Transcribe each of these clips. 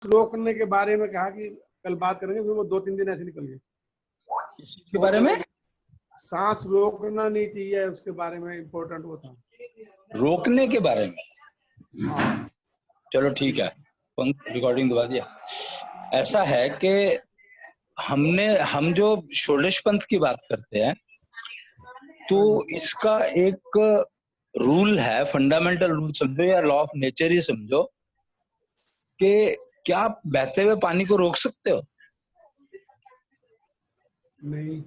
रोकने के बारे में कहा कि कल बात करेंगे, फिर वो 2-3 दिन ऐसे निकल गए। इसके बारे में सांस रोकना नहीं चाहिए, उसके बारे में इम्पोर्टेंट वो था। रोकने के बारे में चलो ठीक है, रिकॉर्डिंग दबा दिया। ऐसा है कि हम जो षोडश पंथ की बात करते हैं तो इसका एक रूल है, फंडामेंटल रूल समझो या लॉ ऑफ नेचर ही समझो, कि क्या आप बहते हुए पानी को रोक सकते हो? नहीं।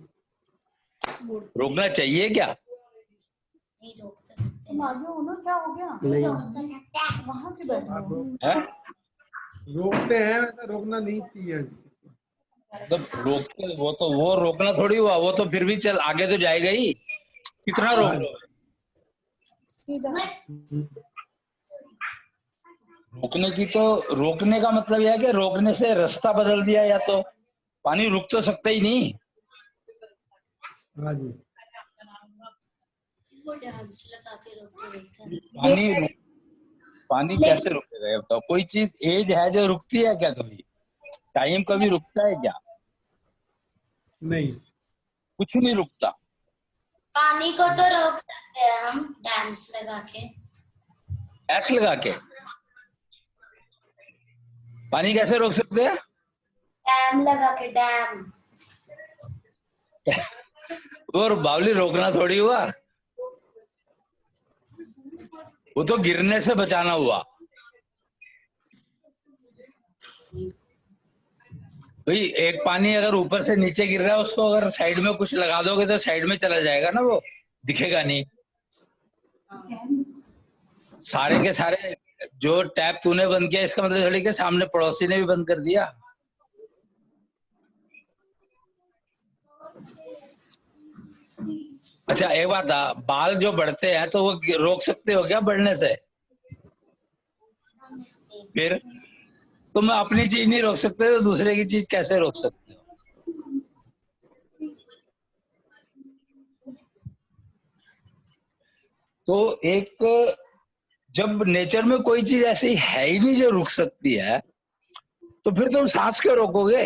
रोकना चाहिए क्या? नहीं रोकते। तुम आगे हो ना, क्या हो गया? नहीं। वहां पे बैठो। है? रोकते हैं, रोकना नहीं चाहिए। मतलब रोकते वो रोकना थोड़ी हुआ, वो तो फिर भी चल आगे तो जाएगा ही, कितना रोक लो। रोकने का मतलब यह है कि रोकने से रास्ता बदल दिया, या तो पानी रुक तो सकता ही नहीं। हाँ जी। पानी कैसे रुकेगा ये बताओ? कोई चीज एज है जो रुकती है क्या? कभी टाइम कभी रुकता है क्या? नहीं। कुछ नहीं रुकता। पानी को तो रोक सकते हैं हम डैम्स लगा के। ऐस लगा के पानी कैसे रोक सकते हैं? डैम लगा के, डैम। और बावली रोकना थोड़ी हुआ, वो तो गिरने से बचाना हुआ। भाई एक पानी अगर ऊपर से नीचे गिर रहा है, उसको अगर साइड में कुछ लगा दोगे तो साइड में चला जाएगा ना, वो दिखेगा नहीं। सारे के सारे जो टैप तूने बंद किया, इसका मतलब थोड़ी कि सामने पड़ोसी ने भी बंद कर दिया। अच्छा एक बात, बाल जो बढ़ते हैं तो वो रोक सकते हो क्या बढ़ने से? फिर तुम अपनी चीज नहीं रोक सकते तो दूसरे की चीज कैसे रोक सकते हो? तो एक जब नेचर में कोई चीज ऐसी है ही नहीं जो रुक सकती है, तो फिर तुम सांस क्यों रोकोगे?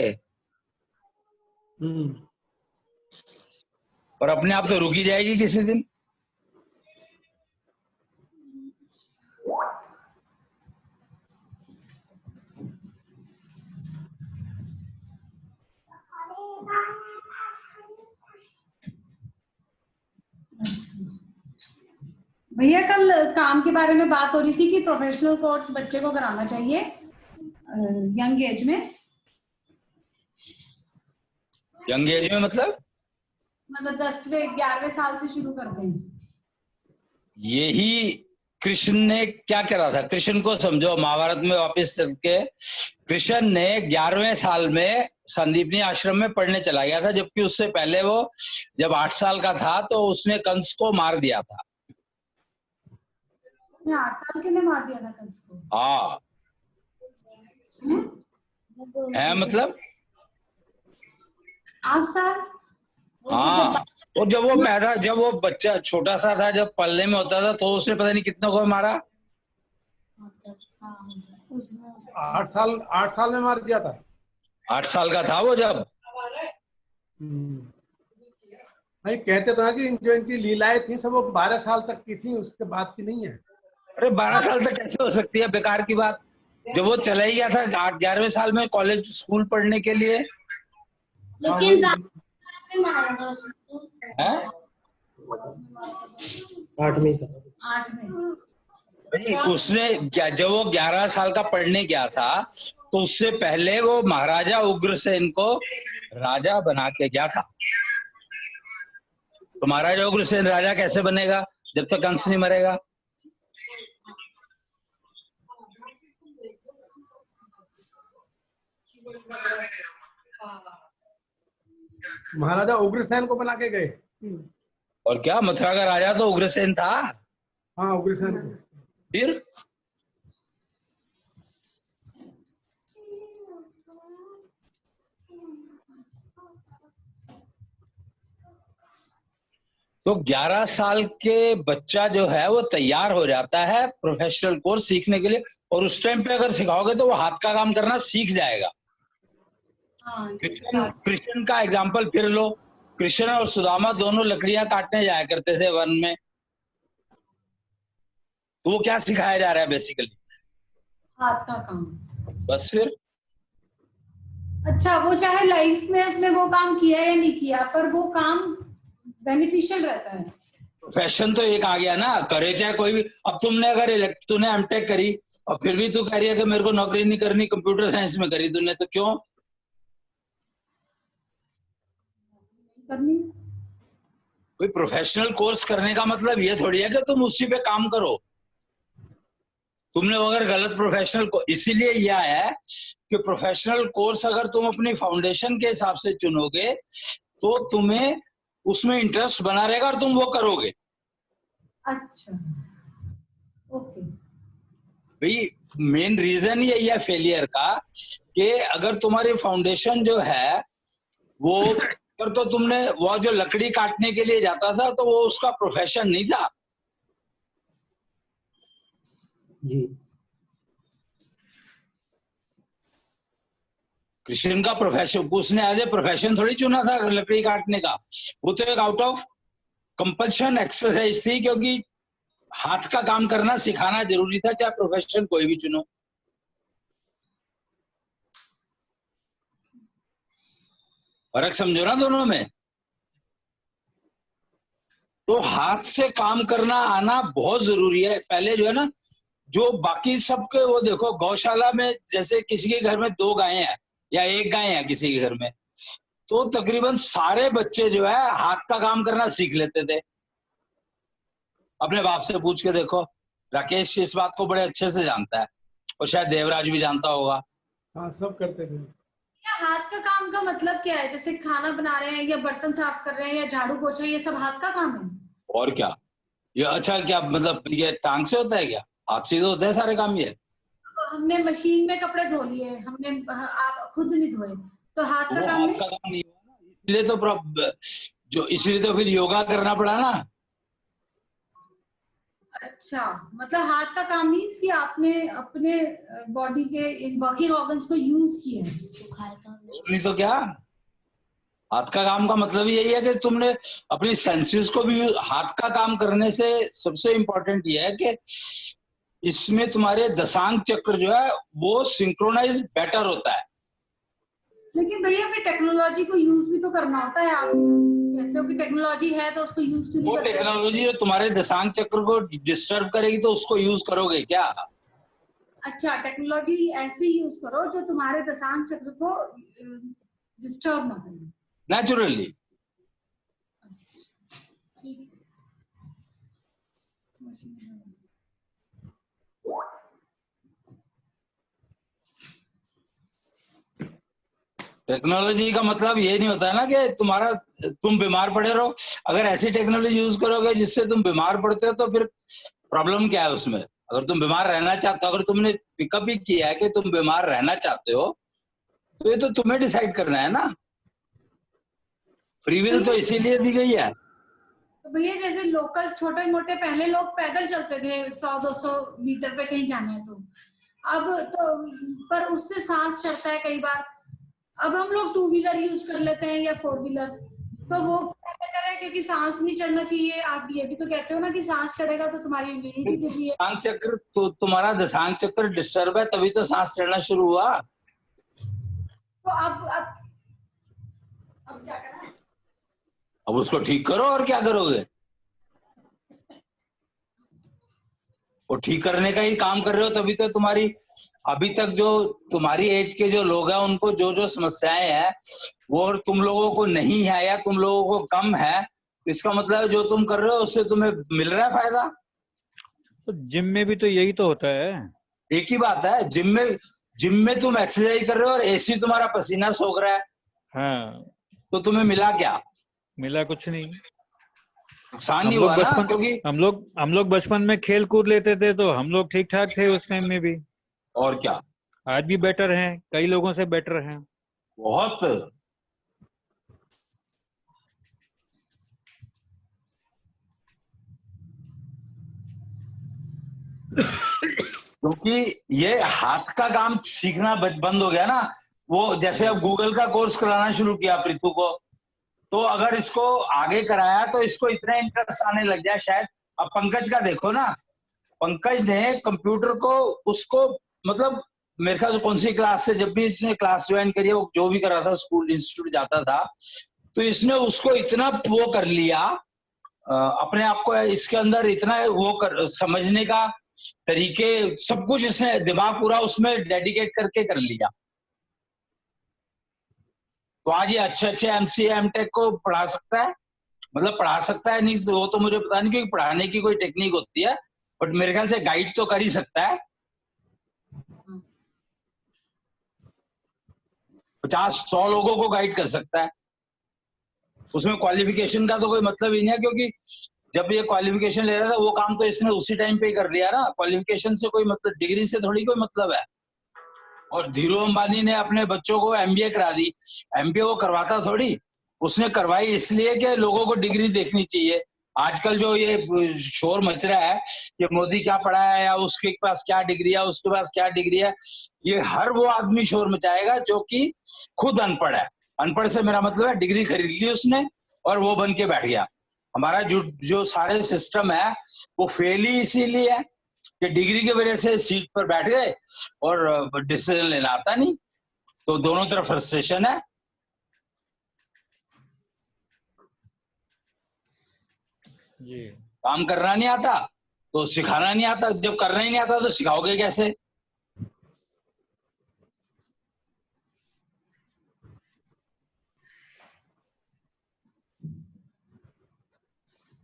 और अपने आप तो रुक ही जाएगी किसी दिन। भैया कल काम के बारे में बात हो रही थी कि प्रोफेशनल कोर्स बच्चे को कराना चाहिए यंग एज में। यंग एज में मतलब 10वें 11वें साल से शुरू करते हैं। यही कृष्ण ने क्या करा था? कृष्ण को समझो, महाभारत में वापस चल के कृष्ण ने 11वें साल में संदीपनी आश्रम में पढ़ने चला गया था, जबकि उससे पहले वो जब 8 साल का था तो उसने कंस को मार दिया था। 8 साल के ने मार दिया था कंस को? हाँ है मतलब 8 साल। हाँ, और जब वो बच्चा छोटा सा था, जब पल्ले में होता था, तो उसने पता नहीं कितना को मारा। 8 साल में मार दिया था। 8 साल का था वो जब। नहीं, कहते तो है कि जो इनकी लीलाएं थी सब वो 12 साल तक की थी, उसके बाद की नहीं है। अरे 12 साल तक कैसे हो सकती है? बेकार की बात। जब वो चला ही गया था 11वें साल में कॉलेज स्कूल पढ़ने के लिए। लेकिन मारा था उसको। है 8 में उसने जब वो 11 साल का पढ़ने गया था, तो उससे पहले वो महाराजा उग्रसेन को राजा बना के गया था। तो महाराजा उग्रसेन राजा कैसे बनेगा जब तक कंस नहीं मरेगा? महाराजा उग्रसेन को बना के गए। और क्या, मथुरा का राजा तो उग्रसेन था। हाँ, उग्रसेन को। फिर तो 11 साल के बच्चा जो है वो तैयार हो जाता है प्रोफेशनल कोर्स सीखने के लिए। और उस टाइम पे अगर सिखाओगे तो वो हाथ का काम करना सीख जाएगा। हाँ कृष्ण का एग्जाम्पल फिर लो, कृष्ण और सुदामा दोनों लकड़ियां काटने जाया करते थे वन में, तो वो क्या सिखाया जा रहा है बेसिकली? हाथ का काम। बस फिर अच्छा, वो चाहे लाइफ में उसने वो काम किया या नहीं किया, पर वो काम बेनिफिशियल रहता है। प्रोफेशन तो एक आ गया ना, करे चाहे कोई भी। अब तुमने अगर तूने एमटेक करी और फिर भी तू कह रही है कि मेरे को नौकरी नहीं करनी, कंप्यूटर साइंस में करी तूने, तो क्यों करनी? कोई प्रोफेशनल कोर्स करने का मतलब ये थोड़ी है कि तुम उसी पे काम करो। तुमने अगर गलत प्रोफेशनल को, इसीलिए ये आया है कि प्रोफेशनल कोर्स अगर तुम अपनी फाउंडेशन के हिसाब से चुनोगे तो तुम्हें उसमें इंटरेस्ट बना रहेगा और तुम वो करोगे। अच्छा, ओके। भाई मेन रीजन यही है फेलियर का कि अगर तुम्हारी फाउंडेशन जो है वो, अगर तो तुमने वो जो लकड़ी काटने के लिए जाता था तो वो उसका प्रोफेशन नहीं था जी। कृष्ण का प्रोफेशन, उसने एज ए प्रोफेशन थोड़ी चुना था लकड़ी काटने का, वो तो एक आउट ऑफ कंपल्शन एक्सरसाइज थी, क्योंकि हाथ का काम करना सिखाना जरूरी था, चाहे प्रोफेशन कोई भी चुनो। फर्क समझो ना दोनों में। तो हाथ से काम करना आना बहुत जरूरी है। पहले जो है ना, जो बाकी सबके, वो देखो गौशाला में जैसे किसी के घर में 2 गायें हैं या 1 गाय है किसी के घर में, तो तकरीबन सारे बच्चे जो है हाथ का काम करना सीख लेते थे। अपने बाप से पूछ के देखो, राकेश इस बात को बड़े अच्छे से जानता है और शायद देवराज भी जानता होगा। हाँ, सब करते थे। हाथ का काम का मतलब क्या है? जैसे खाना बना रहे हैं या बर्तन साफ कर रहे हैं या झाड़ू पोछा, ये सब हाथ का काम है? और क्या ये, अच्छा क्या मतलब ये टांग से होता है क्या? हाथ से तो होते हैं सारे काम ये। तो हमने मशीन में कपड़े धो लिए, हमने आप खुद नहीं धोए, तो हाथ का वो काम हाथ नहीं? का काम नहीं हुआ ना, इसलिए तो फिर योगा करना पड़ा ना। अच्छा, मतलब हाथ का काम मीन्स कि आपने अपने बॉडी के इन वर्किंग ऑर्गन्स को यूज किया है। सुखार काम नहीं तो क्या, हाथ का काम का मतलब यही है कि तुमने अपनी सेंसेस को भी, हाथ का काम करने से सबसे इंपॉर्टेंट ये है कि इसमें तुम्हारे दशांग चक्र जो है वो सिंक्रोनाइज बेटर होता है। लेकिन भैया फिर टेक्नोलॉजी को यूज भी तो करना होता है। आप कहते हो कि टेक्नोलॉजी है तो उसको यूज क्यों नहीं वो करते? टेक्नोलॉजी जो तुम्हारे दशांग चक्र को डिस्टर्ब करेगी तो उसको यूज करोगे क्या? अच्छा, टेक्नोलॉजी ऐसे यूज करो जो तुम्हारे दशांग चक्र को डिस्टर्ब ना करे। नेचुरली। ठीक है। टेक्नोलॉजी का मतलब ये नहीं होता है ना कि तुम बीमार पड़े रहो। अगर ऐसी टेक्नोलॉजी यूज करोगे जिससे तुम बीमार पड़ते हो तो फिर प्रॉब्लम क्या है उसमें? अगर तुम बीमार रहना चाहते हो, अगर तुमने पिकअप भी किया है कि तुम बीमार रहना चाहते हो, तो ये तो तुम्हें डिसाइड करना है ना। फ्री विल तो इसीलिए दी गई है। तो भैया जैसे लोकल छोटे मोटे, पहले लोग पैदल चलते थे 100-200 मीटर पे कहीं जाना है तो, अब तो पर उससे सांस चढ़ता है कई बार। अब हम लोग 2 व्हीलर यूज कर लेते हैं या 4 व्हीलर, तो वो बेटर है क्योंकि सांस नहीं चढ़ना चाहिए। आप ये भी तो कहते हो ना कि सांस चढ़ेगा तो तुम्हारी इम्यूनिटी गिर रही है। दशांग चक्र तो तुम्हारा दशांग चक्र डिस्टर्ब है, तभी तो सांस चढ़ना शुरू हुआ। तो अब क्या करना है? अब उसको ठीक करो, और क्या करोगे? वो ठीक करने का ही काम कर रहे हो, तभी तो तुम्हारी अभी तक जो तुम्हारी एज के जो लोग हैं उनको जो जो समस्याएं हैं वो और तुम लोगों को नहीं है या तुम लोगों को कम है, इसका मतलब जो तुम कर रहे हो उससे तुम्हें मिल रहा है फायदा। तो जिम में भी तो यही तो होता है। एक ही बात है, जिम में तुम एक्सरसाइज कर रहे हो और एसी तुम्हारा पसीना सोख रहा है, हाँ, तो तुम्हें मिला क्या? मिला कुछ नहीं। नुकसान नहीं हुआ ना, क्योंकि हम लोग बचपन में खेल कूद लेते थे तो हम लोग ठीक ठाक थे उस टाइम में भी। और क्या, आज भी बेटर हैं, कई लोगों से बेटर हैं। बहुत। क्योंकि ये हाथ का काम सीखना बंद हो गया ना। वो जैसे अब गूगल का कोर्स कराना शुरू किया पृथु को, तो अगर इसको आगे कराया तो इसको इतना इंटरेस्ट आने लग जाए शायद। अब पंकज का देखो ना, पंकज ने कंप्यूटर को उसको मतलब मेरे ख्याल से कौन सी क्लास से, जब भी इसने क्लास ज्वाइन करी है, वो जो भी कर रहा था स्कूल इंस्टीट्यूट जाता था, तो इसने उसको इतना वो कर लिया अपने आप को, इसके अंदर इतना वो कर समझने का तरीके सब कुछ इसने दिमाग पूरा उसमें डेडिकेट करके कर लिया। तो आज ये अच्छे एमसीए एमटेक को पढ़ा सकता है, मतलब पढ़ा सकता है नहीं वो तो मुझे पता नहीं, क्योंकि पढ़ाने की कोई टेक्निक होती है, बट मेरे ख्याल से गाइड तो कर ही सकता है। 50-100 लोगों को गाइड कर सकता है। उसमें क्वालिफिकेशन का तो कोई मतलब ही नहीं है, क्योंकि जब ये क्वालिफिकेशन ले रहा था वो काम तो इसने उसी टाइम पे ही कर लिया ना। क्वालिफिकेशन से कोई मतलब, डिग्री से थोड़ी कोई मतलब है। और धीरू अंबानी ने अपने बच्चों को एमबीए करा दी, एमबीए वो करवाता थोड़ी, उसने करवाई इसलिए कि लोगों को डिग्री देखनी चाहिए। आजकल जो ये शोर मच रहा है कि मोदी क्या पढ़ा है, या उसके पास क्या डिग्री है, उसके पास क्या डिग्री है, ये हर वो आदमी शोर मचाएगा जो कि खुद अनपढ़ है। अनपढ़ से मेरा मतलब है डिग्री खरीद ली उसने और वो बन के बैठ गया। हमारा जो सारे सिस्टम है वो फेल ही इसीलिए है कि डिग्री की वजह से सीट पर बैठ गए और डिसीजन लेना आता नहीं। तो दोनों तरफ फ्रस्ट्रेशन है। जी। काम करना नहीं आता तो सिखाना नहीं आता, जब करना ही नहीं आता तो सिखाओगे कैसे?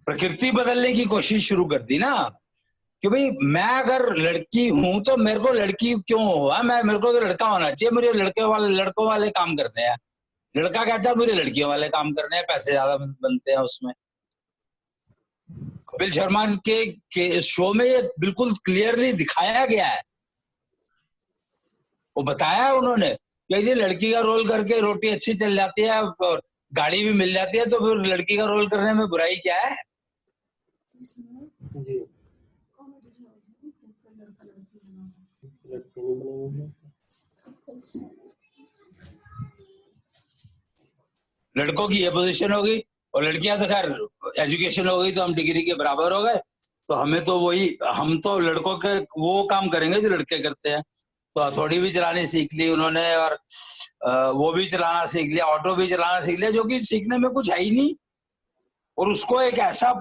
प्रकृति बदलने की कोशिश शुरू कर दी ना कि भाई मैं अगर लड़की हूं तो मेरे को लड़की क्यों हुआ, मेरे को तो लड़का होना चाहिए, मुझे लड़कों वाले काम करने हैं। लड़का कहता है मुझे लड़कियों वाले काम करने हैं, पैसे ज्यादा बनते हैं उसमें। कपिल शर्मा के शो में ये बिल्कुल क्लियरली दिखाया गया है, वो बताया है उन्होंने कि ये लड़की का रोल करके रोटी अच्छी चल जाती है और गाड़ी भी मिल जाती है, तो फिर लड़की का रोल करने में बुराई क्या है? जी लड़कों की ये पोजीशन होगी और लड़कियां तो खैर एजुकेशन हो गई तो हम डिग्री के बराबर हो गए, तो हमें तो वही, हम तो लड़कों के वो काम करेंगे जो लड़के करते हैं। तो हथौड़ी भी चलानी सीख ली उन्होंने और वो भी चलाना सीख लिया, ऑटो भी चलाना सीख लिया, जो कि सीखने में कुछ है ही नहीं। और उसको एक ऐसा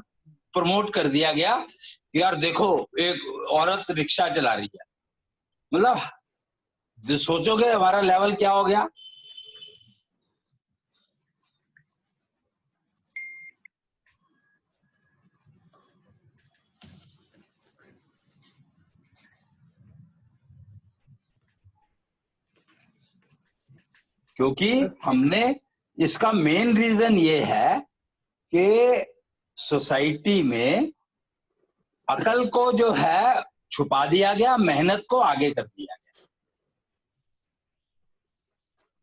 प्रमोट कर दिया गया कि यार देखो एक औरत रिक्शा चला रही है, मतलब सोचोगे हमारा लेवल क्या हो गया। क्योंकि हमने, इसका मेन रीजन ये है कि सोसाइटी में अकल को जो है छुपा दिया गया, मेहनत को आगे कर दिया गया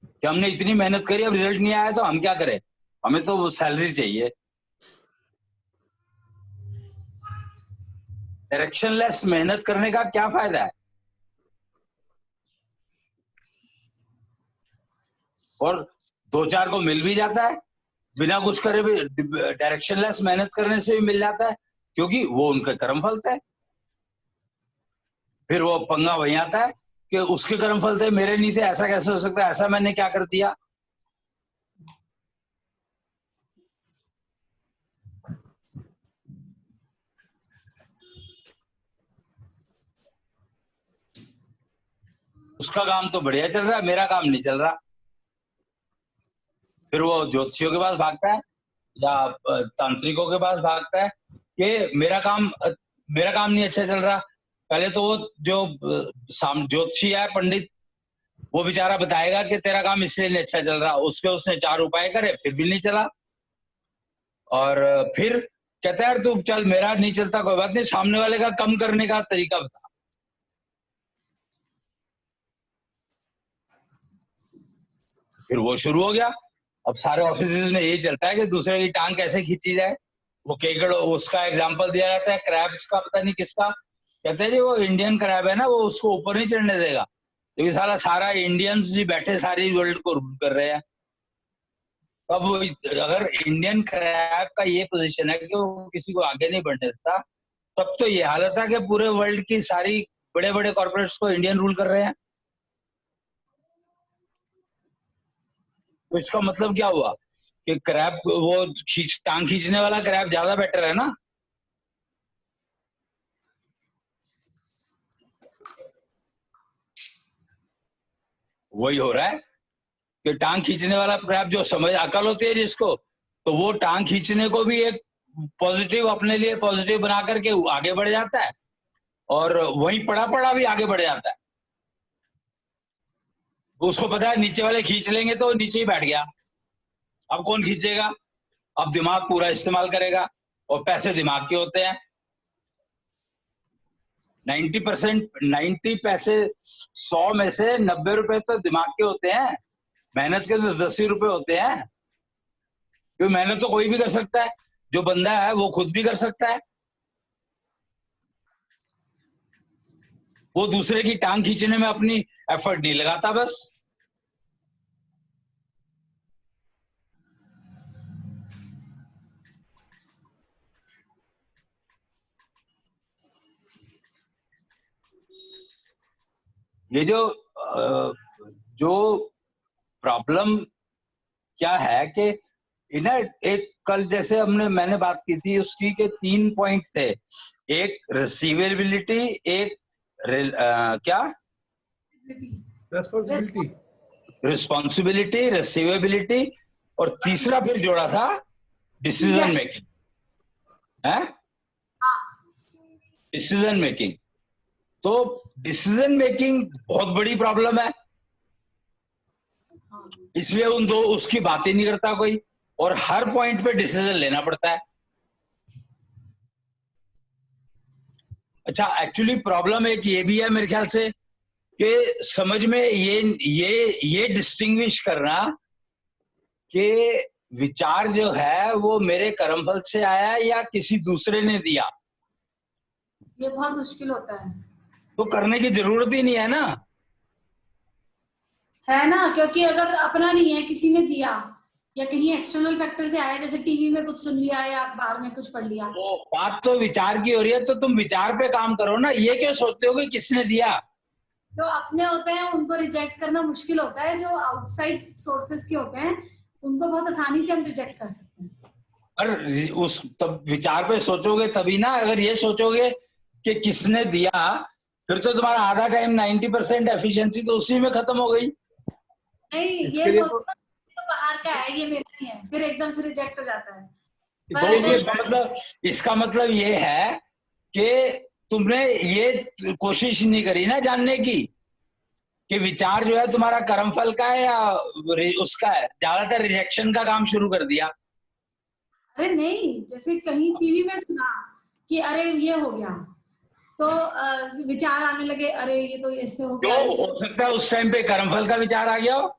कि हमने इतनी मेहनत करी, अब रिजल्ट नहीं आया तो हम क्या करें, हमें तो सैलरी चाहिए। डायरेक्शनलेस मेहनत करने का क्या फायदा है? और 2-4 को मिल भी जाता है, बिना कुछ करे भी डायरेक्शनलेस मेहनत करने से भी मिल जाता है, क्योंकि वो उनका कर्मफल है। फिर वो पंगा वही आता है कि उसके कर्मफल थे, मेरे नहीं थे, ऐसा कैसे हो सकता है, ऐसा मैंने क्या कर दिया। उसका काम तो बढ़िया चल रहा है, मेरा काम नहीं चल रहा। फिर वो ज्योतिषियों के पास भागता है या तांत्रिकों के पास भागता है कि मेरा काम नहीं अच्छा चल रहा। पहले तो वो जो ज्योतिषी है, पंडित, वो बेचारा बताएगा कि तेरा काम इसलिए नहीं अच्छा चल रहा, उसने 4 उपाय करे फिर भी नहीं चला, और फिर कहता है यार तू चल, मेरा नहीं चलता कोई बात नहीं, सामने वाले का कम करने का तरीका बता। फिर वो शुरू हो गया। अब सारे ऑफिस में यही चलता है कि दूसरे की टांग कैसे खींची जाए। वो केकड़, उसका एग्जांपल दिया जाता है क्रैब्स का, पता नहीं किसका, कहते हैं जी वो इंडियन क्रैब है ना, वो उसको ऊपर नहीं चढ़ने देगा, क्योंकि सारा इंडियंस जी बैठे सारी वर्ल्ड को रूल कर रहे हैं। अब अगर इंडियन क्रैब का ये पोजीशन है कि वो किसी को आगे नहीं बढ़ने देता, तब तो ये हालत है कि पूरे वर्ल्ड की सारी बड़े बड़े कॉर्पोरेट्स को इंडियन रूल कर रहे हैं। तो इसका मतलब क्या हुआ कि क्रैब, वो टांग खींचने वाला क्रैब ज्यादा बेटर है ना। वही हो रहा है कि टांग खींचने वाला क्रैब, जो समझ अकल होती है जिसको, तो वो टांग खींचने को भी एक पॉजिटिव, अपने लिए पॉजिटिव बना करके आगे बढ़ जाता है, और वहीं पड़ा भी आगे बढ़ जाता है। उसको पता है नीचे वाले खींच लेंगे तो नीचे ही बैठ गया, अब कौन खींचेगा, अब दिमाग पूरा इस्तेमाल करेगा, और पैसे दिमाग के होते हैं। 90 पैसे 100 में से 90 रुपए तो दिमाग के होते हैं, मेहनत के तो 10 ही रुपए होते हैं। क्योंकि मेहनत तो कोई भी कर सकता है, जो बंदा है वो खुद भी कर सकता है, वो दूसरे की टांग खींचने में अपनी एफर्ट नहीं लगाता बस। ये जो प्रॉब्लम क्या है कि एक कल जैसे मैंने बात की थी उसकी के 3 पॉइंट थे, एक रिसीवेबिलिटी, एक क्या रिस्पॉन्सिबिलिटी, रिसीवेबिलिटी, और तीसरा फिर जोड़ा था डिसीजन मेकिंग है, डिसीजन मेकिंग। तो डिसीजन मेकिंग बहुत बड़ी प्रॉब्लम है, इसलिए उसकी बात ही नहीं करता कोई, और हर पॉइंट पे डिसीजन लेना पड़ता है। अच्छा, एक्चुअली प्रॉब्लम एक ये भी है मेरे ख्याल से कि समझ में ये डिस्टिंग्विश करना कि विचार जो है वो मेरे कर्मफल से आया या किसी दूसरे ने दिया, ये बहुत मुश्किल होता है। तो करने की जरूरत ही नहीं है ना, है ना, क्योंकि अगर अपना नहीं है, किसी ने दिया या कहीं एक्सटर्नल फैक्टर से आया, जैसे टीवी में कुछ सुन लिया या अखबार में कुछ पढ़ लिया, तो बात तो विचार की हो रही है, तो तुम विचार पे काम करो ना, ये क्यों सोचते हो कि किसने दिया। जो अपने होते हैं उनको रिजेक्ट करना मुश्किल होता है, जो आउटसाइड सोर्सेस के होते हैं उनको बहुत आसानी से हम रिजेक्ट कर सकते हैं। और उस तब विचार पे सोचोगे तभी ना, अगर ये सोचोगे कि किसने दिया, फिर तो तुम्हारा आधा टाइम 90% एफिशिएंसी तो उसी में खत्म हो गई। नहीं, ये सोचना तो बाहर का है, ये मेरा नहीं है, फिर एकदम से रिजेक्ट हो जाता है। इसका मतलब ये है कि तुमने ये कोशिश नहीं करी ना जानने की कि विचार जो है तुम्हारा कर्मफल का है या उसका है, ज्यादातर रिजेक्शन का काम शुरू कर दिया। अरे नहीं, जैसे कहीं टीवी में सुना कि अरे ये हो गया, तो विचार आने लगे, अरे ये तो ऐसे हो गया, हो सकता है उस टाइम पे कर्मफल का विचार आ गया हो,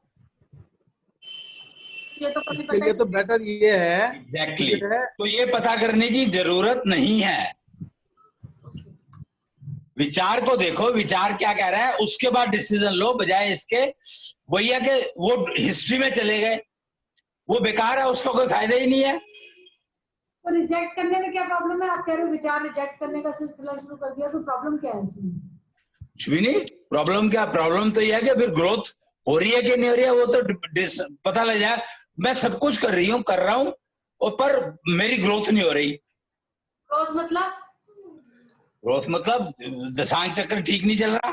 ये तो इसके लिए तो बेटर ये है एग्जैक्टली तो ये पता करने की जरूरत नहीं है, विचार को देखो, विचार क्या कह रहा है, उसके बाद डिसीजन लो, बजाय इसके वही है कि वो हिस्ट्री में चले गए, वो बेकार है, उसका कोई फायदा ही नहीं है। तो रिजेक्ट करने में क्या प्रॉब्लम है? आप कह रहे हो विचार रिजेक्ट करने का सिलसिला शुरू कर दिया, तो प्रॉब्लम क्या है इसमें? कुछ भी नहीं, प्रॉब्लम क्या, प्रॉब्लम तो यह है कि फिर ग्रोथ हो रही है कि नहीं हो रही है, वो तो पता लग जाए। मैं सब कुछ कर रहा हूँ और पर मेरी ग्रोथ नहीं हो रही। ग्रोथ मतलब दशांश चक्र ठीक नहीं चल रहा।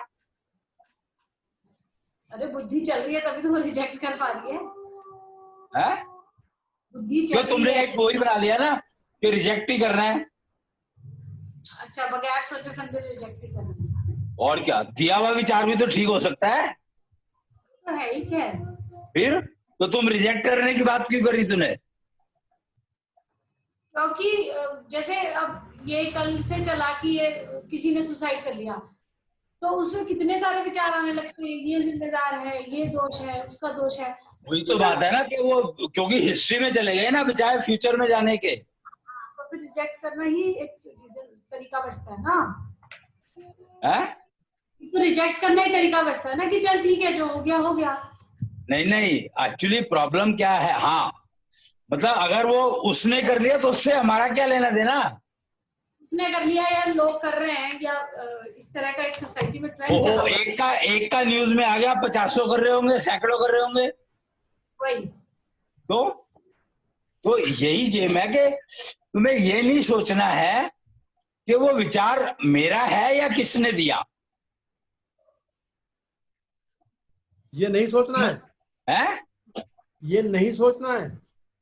अरे बुद्धि चल रही है तभी तो वो रिजेक्ट कर पा रही है। बुद्धि चल रही है, तुमने एक वही बना लिया ना कि रिजेक्ट ही करना है। अच्छा, बगैर सोचे समझे रिजेक्ट ही करना है। और क्या, दिया हुआ विचार भी तो ठीक हो सकता है, तो है ही क्या। फिर तो तुम रिजेक्ट करने की बात क्यों करी तूने? क्योंकि जैसे अब ये कल से चला कि ये किसी ने सुसाइड कर लिया, तो उसमें कितने सारे विचार आने लगते हैं, ये जिम्मेदार है, ये दोष है, उसका दोष है। वही तो बात है ना कि वो क्योंकि हिस्ट्री में चले गए ना बजाय फ्यूचर में जाने के। तो फिर रिजेक्ट करना ही एक तरीका बचता है ना। है? तो रिजेक्ट करने का तरीका बचता है ना कि चल ठीक है, जो हो गया हो गया। नहीं नहीं, एक्चुअली प्रॉब्लम क्या है, हाँ मतलब अगर वो उसने कर लिया तो उससे हमारा क्या लेना देना। उसने कर लिया या लोग कर रहे हैं या इस तरह का एक सोसाइटी में ट्रेंड चला वो हुआ है। एक का न्यूज में आ गया, 50 कर रहे होंगे, सैकड़ों कर रहे होंगे। वही तो यही गेम है कि तुम्हें ये नहीं सोचना है कि वो विचार मेरा है या किसने दिया, ये नहीं सोचना है? ये नहीं सोचना है।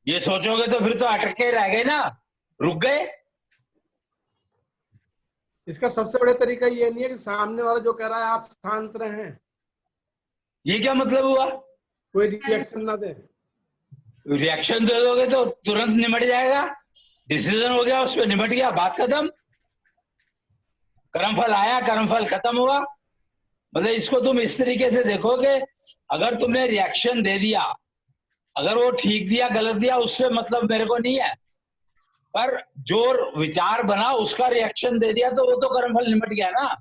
ये सोचोगे तो फिर तो अटक के रह गए ना, रुक गए। इसका सबसे बड़ा तरीका ये नहीं है कि सामने वाला जो कह रहा है आप शांत रहें, ये क्या मतलब हुआ? कोई रिएक्शन ना दे। रिएक्शन दे दोगे तो तुरंत निमट जाएगा, डिसीजन हो गया, उस पर निमट गया, बात खत्म, कर्मफल आया, कर्मफल खत्म हुआ। मतलब इसको तुम इस तरीके से देखो कि अगर तुमने रिएक्शन दे दिया, अगर वो ठीक दिया गलत दिया उससे मतलब मेरे को नहीं है, पर जो विचार बना उसका रिएक्शन दे दिया तो वो तो कर्मफल निमट गया ना।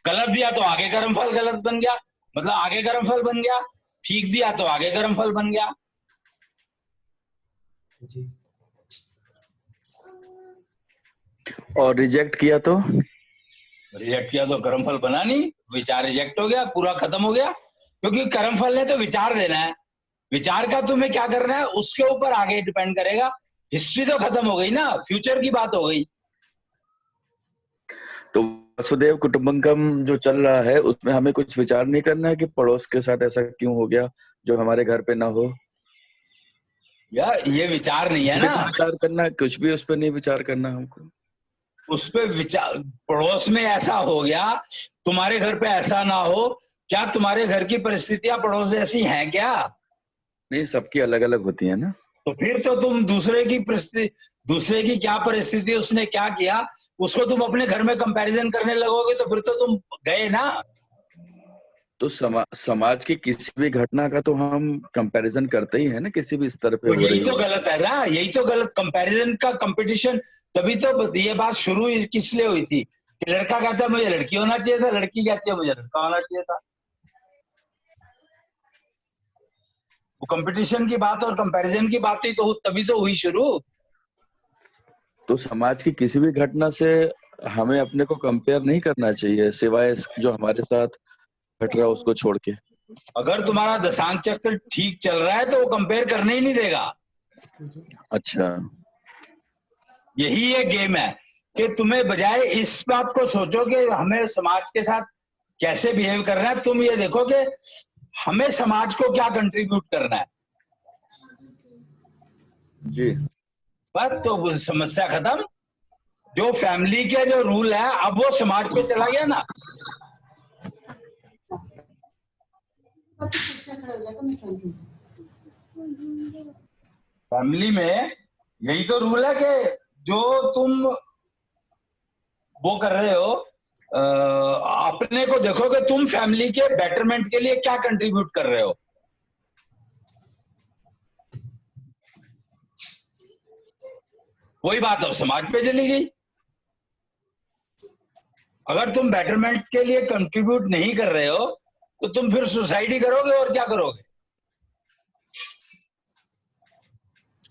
गलत दिया तो आगे कर्मफल गलत बन गया, मतलब आगे कर्मफल बन गया, ठीक दिया तो आगे कर्मफल बन गया। और रिजेक्ट किया तो? रिजेक्ट किया तो कर्मफल बना नहीं, विचार रिजेक्ट हो गया, पूरा खत्म हो गया, क्योंकि कर्मफल ने तो विचार देना है, विचार का तुम्हें क्या करना है उसके ऊपर आगे डिपेंड करेगा। हिस्ट्री तो खत्म हो गई ना, फ्यूचर की बात हो गई। तो वसुदेव कुटुंबकम जो चल रहा है उसमें हमें कुछ विचार नहीं करना है कि पड़ोस के साथ ऐसा क्यों हो गया जो हमारे घर पे ना हो? यार ये विचार नहीं है ना, विचार करना कुछ भी, उस पर नहीं विचार करना हमको। उस पे विचार, पड़ोस में ऐसा हो गया, तुम्हारे घर पे ऐसा ना हो, क्या तुम्हारे घर की परिस्थितियां पड़ोस जैसी हैं क्या? नहीं, सबकी अलग अलग होती है ना। तो फिर तो तुम दूसरे की परिस्थिति, दूसरे की क्या परिस्थिति, उसने क्या किया, उसको तुम अपने घर में कंपैरिजन करने लगोगे तो फिर तो तुम गए ना। तो समाज की किसी भी घटना का तो हम कंपैरिजन करते ही है ना, किसी भी स्तर पे तो हो यही रही तो गलत है ना, यही तो गलत, कंपैरिजन का कंपटीशन। तभी तो ये बात शुरू किस लिए हुई थी कि लड़का कहता है मुझे लड़की होना चाहिए था, लड़की कहती है मुझे लड़का होना चाहिए था। वो कंपटीशन की बात और कंपैरिजन की बात ही तो तभी तो हुई शुरू। तो समाज की किसी भी घटना से हमें अपने को कंपेयर नहीं करना चाहिए, सिवाय जो हमारे साथ घट रहा है उसको छोड़ के। अगर तुम्हारा दशांक चक्र ठीक चल रहा है तो वो कंपेयर करने ही नहीं देगा। अच्छा, यही ये गेम है कि तुम्हें बजाय इस बात को सोचो कि हमें समाज के साथ कैसे बिहेव करना है, तुम ये देखो कि हमें समाज को क्या कंट्रीब्यूट करना है। जी, बस तो समस्या खत्म। जो फैमिली के जो रूल है अब वो समाज पे चला गया ना। फैमिली में यही तो रूल है कि जो तुम वो कर रहे हो, अपने को देखो कि तुम फैमिली के बेटरमेंट के लिए क्या कंट्रीब्यूट कर रहे हो। वही बात अब समाज पे चली गई। अगर तुम बेटरमेंट के लिए कंट्रीब्यूट नहीं कर रहे हो तो तुम फिर सोसाइटी करोगे और क्या करोगे।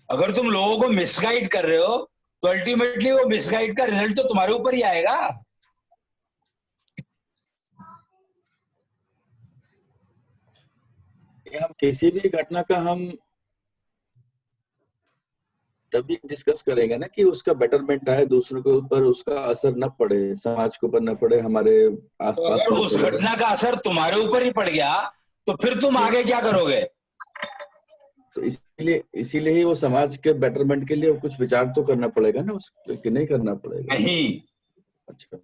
अगर तुम लोगों को मिसगाइड कर रहे हो तो अल्टीमेटली वो मिसगाइड का रिजल्ट तो तुम्हारे ऊपर ही आएगा। हम किसी भी घटना का हम तभी डिस्कस करेंगे ना कि उसका बेटरमेंट आए, दूसरों के ऊपर उसका असर न पड़े, समाज के ऊपर न पड़े, हमारे आसपास तो अगर उस घटना का असर तुम्हारे ऊपर ही पड़ गया तो फिर तुम आगे क्या करोगे। तो इसीलिए ही वो समाज के बेटरमेंट के लिए कुछ विचार तो करना पड़ेगा ना, उसको कि नहीं करना पड़ेगा। नहीं, अच्छा,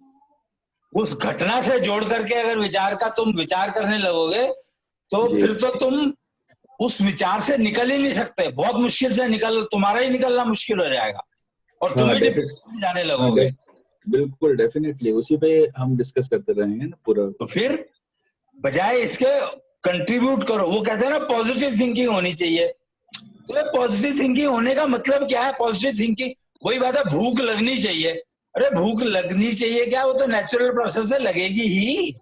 उस घटना से जोड़ करके अगर विचार का तुम विचार करने लगोगे तो फिर तो तुम उस विचार से निकल ही नहीं सकते, बहुत मुश्किल से तुम्हारा ही निकलना मुश्किल हो जाएगा और तुम ही जाने लगोगे। बिल्कुल, डेफिनेटली उसी पे हम डिस्कस करते रहेंगे ना पूरा। तो फिर बजाय इसके कंट्रीब्यूट करो। वो कहते हैं ना पॉजिटिव थिंकिंग होनी चाहिए। तो पॉजिटिव थिंकिंग होने का मतलब क्या है? पॉजिटिव थिंकिंग वही बात है, भूख लगनी चाहिए। अरे भूख लगनी चाहिए क्या, वो तो नेचुरल प्रोसेस है, लगेगी ही।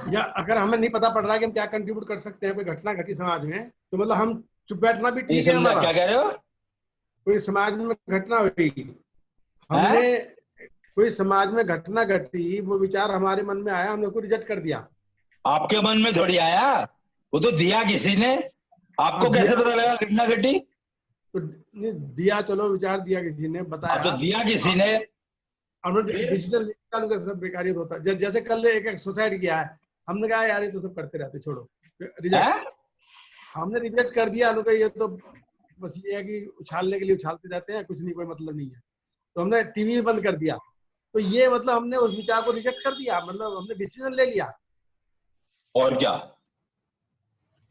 या अगर हमें नहीं पता पड़ रहा कि हम क्या कंट्रीब्यूट कर सकते हैं, कोई घटना घटी समाज में, तो मतलब हम चुप बैठना भी ठीक है हमारा। क्या कह रहे हो? कोई समाज में घटना हुई, हमने कोई समाज में घटना घटी, वो विचार हमारे मन में आया, हमने उसको रिजेक्ट कर दिया। आपके मन में थोड़ी आया, वो तो दिया किसी ने। आपको कैसे पता लगा घटना घटी? तो दिया, चलो विचार दिया किसी ने, बताया तो दिया किसी ने, हमने डिसीजन लिया, सब बेकारियत होता है। जैसे कल एक सुसाइड किया है, हमने कहा यार ये तो सब करते रहते, छोड़ो, रिजेक्ट। हमने रिजेक्ट कर दिया, हमने कहा ये तो बस ये है कि उछालने के लिए उछालते रहते हैं, कुछ नहीं, कोई मतलब नहीं है, तो हमने टीवी भी बंद कर दिया। तो ये मतलब हमने उस विचार को रिजेक्ट कर दिया, मतलब हमने डिसीजन ले लिया। और क्या,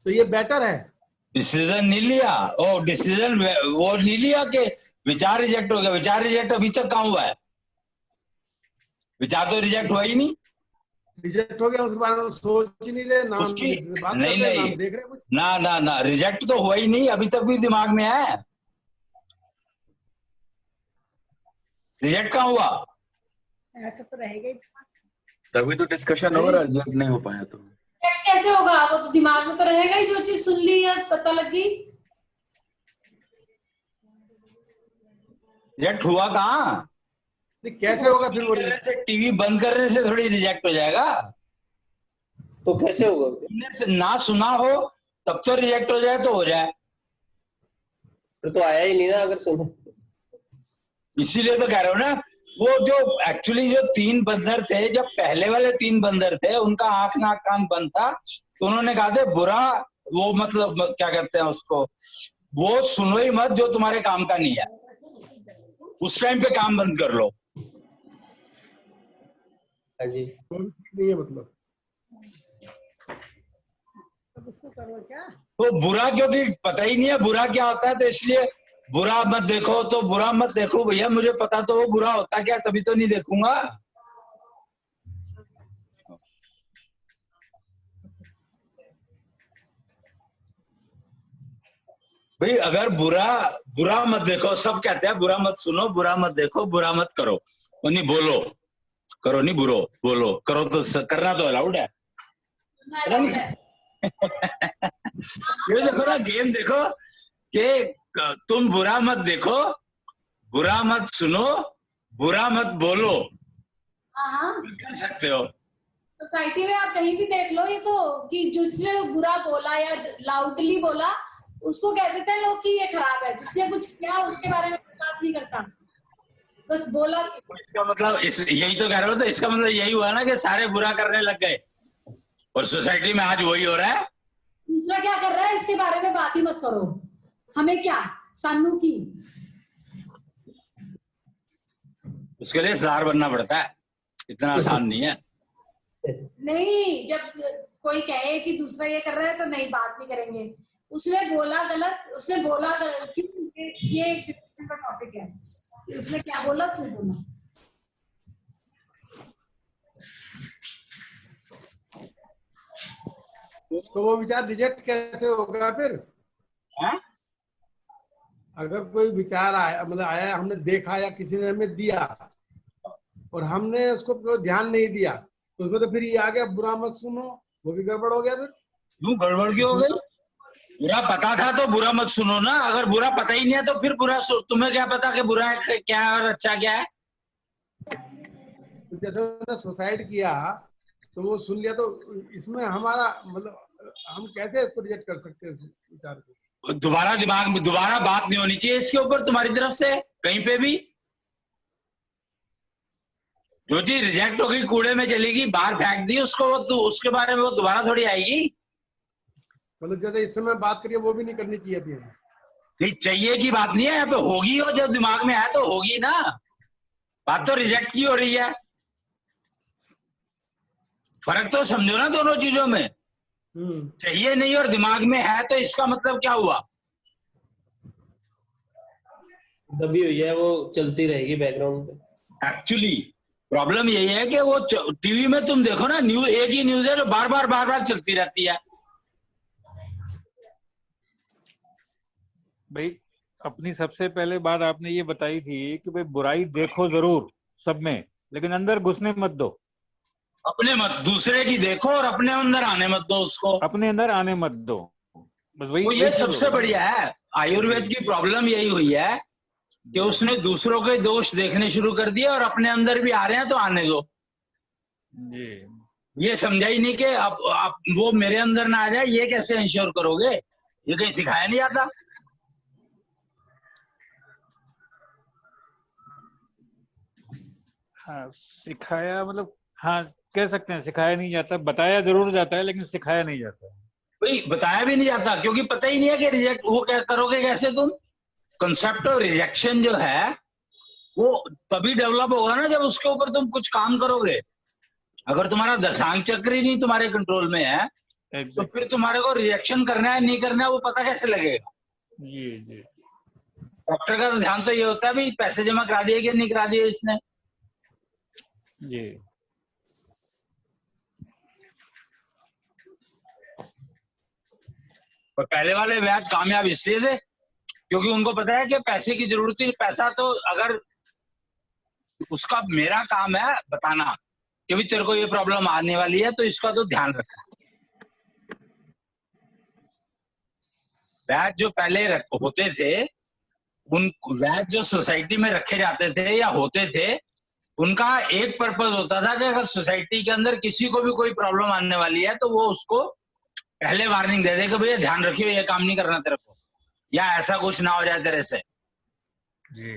तो ये बेटर है। डिसीजन नहीं लिया, ओ डिसीजन वो नहीं लिया कि विचार रिजेक्ट हो गया। विचार रिजेक्ट अभी तक कहाँ हुआ है? विचार तो रिजेक्ट हुआ ही नहीं। रिजेक्ट हो गया, उसके बारे में सोच ही नहीं रहे, नाम उसकी बात नहीं कर रहे, नहीं नाम देख रहे कुछ। ना रिजेक्ट तो हुआ ही नहीं, अभी तक भी दिमाग में है। रिजेक्ट कहाँ हुआ? ऐसा तो रहेगा ही। तभी तो डिस्कशन हो रहा है, रिजेक्ट नहीं हो पाया तो। कैसे होगा? वो तो दिमाग में तो रहेगा ही, जो चीज सुन ली या पता लगी। रिजेक्ट हुआ कहाँ? कैसे होगा फिर वो? टीवी बंद करने से थोड़ी रिजेक्ट हो जाएगा। तो कैसे होगा? तुमने ना सुना हो तब तो रिजेक्ट हो जाए तो हो जाए। फिर तो आया ही नहीं ना अगर सुनो। इसीलिए तो कह रहे हो ना, वो जो एक्चुअली जो 3 बंदर थे, जब पहले वाले 3 बंदर थे, उनका आंख नाक कान बंद था, तो उन्होंने कहा था बुरा, वो मतलब क्या कहते हैं उसको, वो सुनो ही मत जो तुम्हारे काम का नहीं है, उस टाइम पे काम बंद कर लो। हाँ जी, नहीं है मतलब क्या? तो बुरा, क्योंकि पता ही नहीं है बुरा क्या होता है, तो इसलिए बुरा मत देखो। तो बुरा मत देखो भैया, मुझे पता तो वो बुरा होता क्या, तभी तो नहीं देखूंगा। भाई अगर बुरा मत देखो, सब कहते हैं बुरा मत सुनो, बुरा मत देखो, बुरा मत करो, और नहीं बोलो, करो नहीं, बुरो बोलो, करो तो करना तो अलाउड है। ये देखो ना, गेम देखो कि तुम बुरा मत देखो, बुरा मत सुनो, बुरा मत बोलो, हाँ, कर सकते हो। सोसाइटी में आप कहीं भी देख लो, ये तो कि जिसने बुरा बोला या लाउडली बोला, उसको कह देते हैं लोग कि ये खराब है। जिसने कुछ किया उसके बारे में बात नहीं करता, बस बोला। इसका मतलब यही तो कह रहे हो, तो इसका मतलब यही हुआ ना कि सारे बुरा करने लग गए, और सोसाइटी में आज वही हो रहा है। दूसरा क्या कर रहा है इसके बारे में बात ही मत करो, हमें क्या सानू की। उसके लिए सरदार बनना पड़ता है, इतना आसान नहीं है। नहीं, जब कोई कहे कि दूसरा ये कर रहा है तो नहीं, बात नहीं करेंगे। उसने बोला गलत, क्यों, ये एक डिस्कशन का टॉपिक है, उसने क्या बोला, क्यों बोला। तो वो विचार रिजेक्ट कैसे होगा फिर? अगर कोई विचार आया, मतलब आया, हमने देखा या किसी ने हमें दिया और हमने उसको ध्यान नहीं दिया, तो उसमें तो फिर ये आ गया बुरा मत सुनो, वो भी गड़बड़ हो गया फिर। क्यों गड़बड़ क्यों हो गई? बुरा पता था तो बुरा मत सुनो ना। अगर बुरा पता ही नहीं है तो फिर बुरा तुम्हें क्या पता कि बुरा है क्या है और अच्छा क्या है? तो जैसे उसने सुसाइड किया तो वो सुन लिया, तो इसमें हमारा मतलब हम कैसे इसको रिजेक्ट कर सकते हैं, इस विचार को? दोबारा दिमाग में दोबारा बात नहीं होनी चाहिए इसके ऊपर तुम्हारी तरफ से कहीं पे भी। जो चीज रिजेक्ट होगी कूड़े में चलेगी, बाहर फेंक दी उसको, तो उसके बारे में वो दोबारा थोड़ी आएगी। मतलब जैसे इस समय बात करिए, वो भी नहीं करनी चाहिए थी। नहीं चाहिए की बात नहीं है, यहाँ पे होगी, और जब दिमाग में है तो होगी ना। बात तो रिजेक्ट की हो रही है। फर्क तो समझो ना दोनों चीजों में। चाहिए नहीं और दिमाग में है, तो इसका मतलब क्या हुआ? दबी हुई है, वो चलती रहेगी बैकग्राउंड पे। एक्चुअली प्रॉब्लम यही है कि वो टीवी में तुम देखो ना, न्यूज एक ही न्यूज है जो बार बार चलती रहती है। भाई अपनी सबसे पहले बात आपने ये बताई थी कि भाई बुराई देखो जरूर सब में, लेकिन अंदर घुसने मत दो। अपने मत, दूसरे की देखो और अपने अंदर आने मत दो उसको। अपने अंदर आने मत दो, बस वही वो ये सबसे बढ़िया है। आयुर्वेद की प्रॉब्लम यही हुई है कि उसने दूसरों के दोष देखने शुरू कर दिए और अपने अंदर भी आ रहे हैं तो आने दो। ये समझा ही नहीं कि आप वो मेरे अंदर ना आ जाए, ये कैसे इंश्योर करोगे? ये कहीं सिखाया नहीं जाता। हाँ सिखाया मतलब, हाँ कह सकते हैं सिखाया नहीं जाता, बताया जरूर जाता है लेकिन सिखाया नहीं जाता। भाई बताया भी नहीं जाता क्योंकि पता ही नहीं है कि रिजेक्ट वो क्या करोगे कैसे तुम। कंसेप्ट ऑफ रिजेक्शन जो है वो तभी डेवलप होगा ना जब उसके ऊपर तुम कुछ काम करोगे। अगर तुम्हारा दशांग चक्र ही नहीं तुम्हारे कंट्रोल में है तो फिर तुम्हारे को रिजेक्शन करना है नहीं करना है वो पता कैसे लगेगा? जी डॉक्टर का तो ध्यान तो ये होता है भाई पैसे जमा करा दिए कि नहीं करा दिए इसने। जी और पहले वाले वैद कामयाब इसलिए थे क्योंकि उनको पता है कि पैसे की जरूरत है। पैसा तो अगर उसका मेरा काम है बताना कि भी तेरे को ये प्रॉब्लम आने वाली है तो इसका तो ध्यान रखना। वैद जो पहले होते थे, उन वैद जो सोसाइटी में रखे जाते थे या होते थे, उनका एक पर्पस होता था कि अगर सोसाइटी के अंदर किसी को भी कोई प्रॉब्लम आने वाली है तो वो उसको पहले वार्निंग दे दे कि भैया ध्यान रखियो ये काम नहीं करना तेरे को, या ऐसा कुछ ना हो जाए तेरे से। जी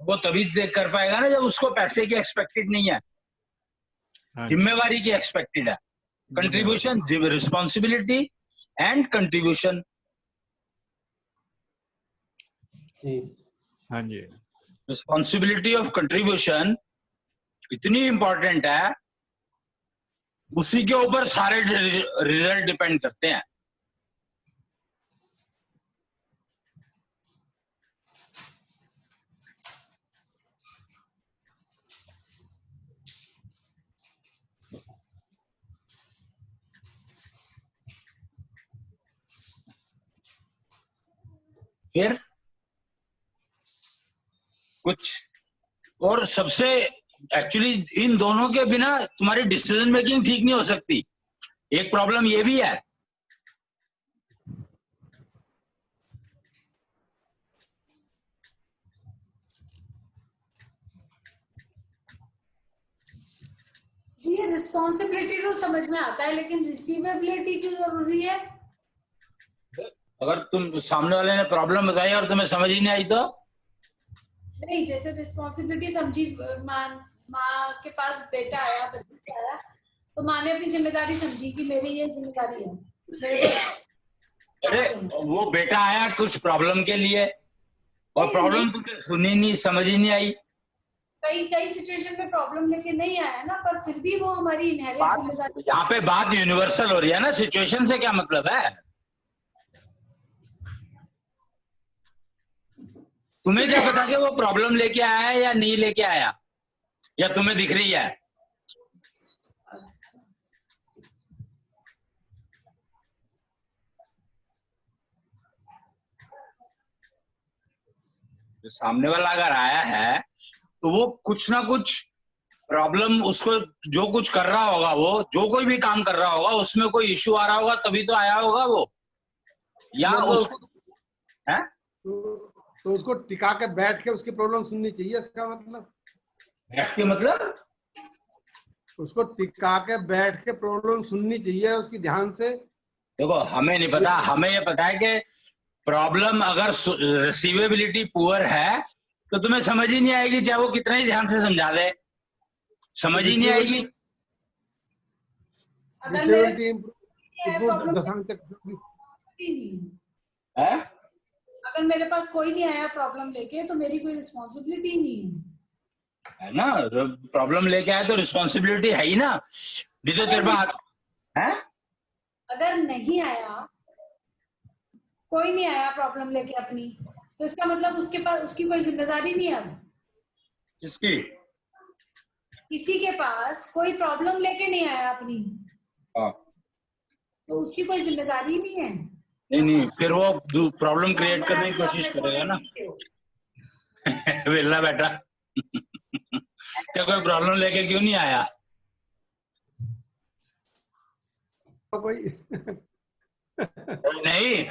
वो तभी कर पाएगा ना जब उसको पैसे की एक्सपेक्टेड नहीं है, जिम्मेवारी की एक्सपेक्टेड है। Contribution, responsibility and contribution. हाँ जी रिस्पॉन्सिबिलिटी ऑफ कंट्रीब्यूशन इतनी इंपॉर्टेंट है, उसी के ऊपर सारे रिजल्ट डिपेंड करते हैं। फिर कुछ और सबसे एक्चुअली इन दोनों के बिना तुम्हारी डिसीजन मेकिंग ठीक नहीं हो सकती। एक प्रॉब्लम ये भी है ये रिस्पॉन्सिबिलिटी तो समझ में आता है लेकिन रिसीवेबिलिटी क्यों जरूरी है? अगर तुम सामने वाले ने प्रॉब्लम बताई और तुम्हें समझ ही नहीं आई तो नहीं, जैसे रिस्पॉन्सिबिलिटी समझी, माँ के पास बेटा आया, बच्चा आया, तो माँ ने अपनी जिम्मेदारी समझी कि मेरी ये जिम्मेदारी है। अरे वो बेटा आया कुछ प्रॉब्लम के लिए और प्रॉब्लम तो सुनी नहीं, समझ ही नहीं आई। कई सिचुएशन में प्रॉब्लम लेके नहीं आया ना, पर फिर भी वो हमारी इनहेरेंट जिम्मेदारी। यहाँ पे बात यूनिवर्सल हो रही है ना, सिचुएशन से क्या मतलब है? तुम्हें क्या पता कि वो प्रॉब्लम लेके आया है या नहीं लेके आया, या तुम्हें दिख रही है? जो सामने वाला अगर आया है तो वो कुछ ना कुछ प्रॉब्लम, उसको जो कुछ कर रहा होगा, वो जो कोई भी काम कर रहा होगा उसमें कोई इश्यू आ रहा होगा तभी तो आया होगा वो, या उसको है? तो उसको टिका के बैठ के उसकी प्रॉब्लम सुननी चाहिए, इसका मतलब। बैठ के मतलब उसको टिका के बैठ के प्रॉब्लम सुननी चाहिए उसकी ध्यान से। देखो हमें नहीं पता, हमें ये पता है कि प्रॉब्लम अगर रिसीवेबिलिटी पुअर है तो तुम्हें समझ ही नहीं आएगी, चाहे वो कितना ही ध्यान से समझा दे, समझ ही नहीं आएगी। अगर मेरे पास कोई नहीं आया प्रॉब्लम लेके तो मेरी कोई रिस्पॉन्सिबिलिटी नहीं है ना। प्रॉब्लम लेके आए तो रिस्पॉन्सिबिलिटी है ही ना, नहीं तो तेरे पास है। अगर नहीं आया, कोई नहीं आया प्रॉब्लम लेके अपनी, तो इसका मतलब उसके पास उसकी कोई जिम्मेदारी नहीं है। किसकी? किसी के पास कोई प्रॉब्लम लेके नहीं आया अपनी, हाँ। तो उसकी कोई जिम्मेदारी नहीं है। नहीं, फिर वो प्रॉब्लम क्रिएट करने की कोशिश करेगा ना। वेला बेटा। क्या कोई प्रॉब्लम लेके क्यों नहीं आया? कोई नहीं,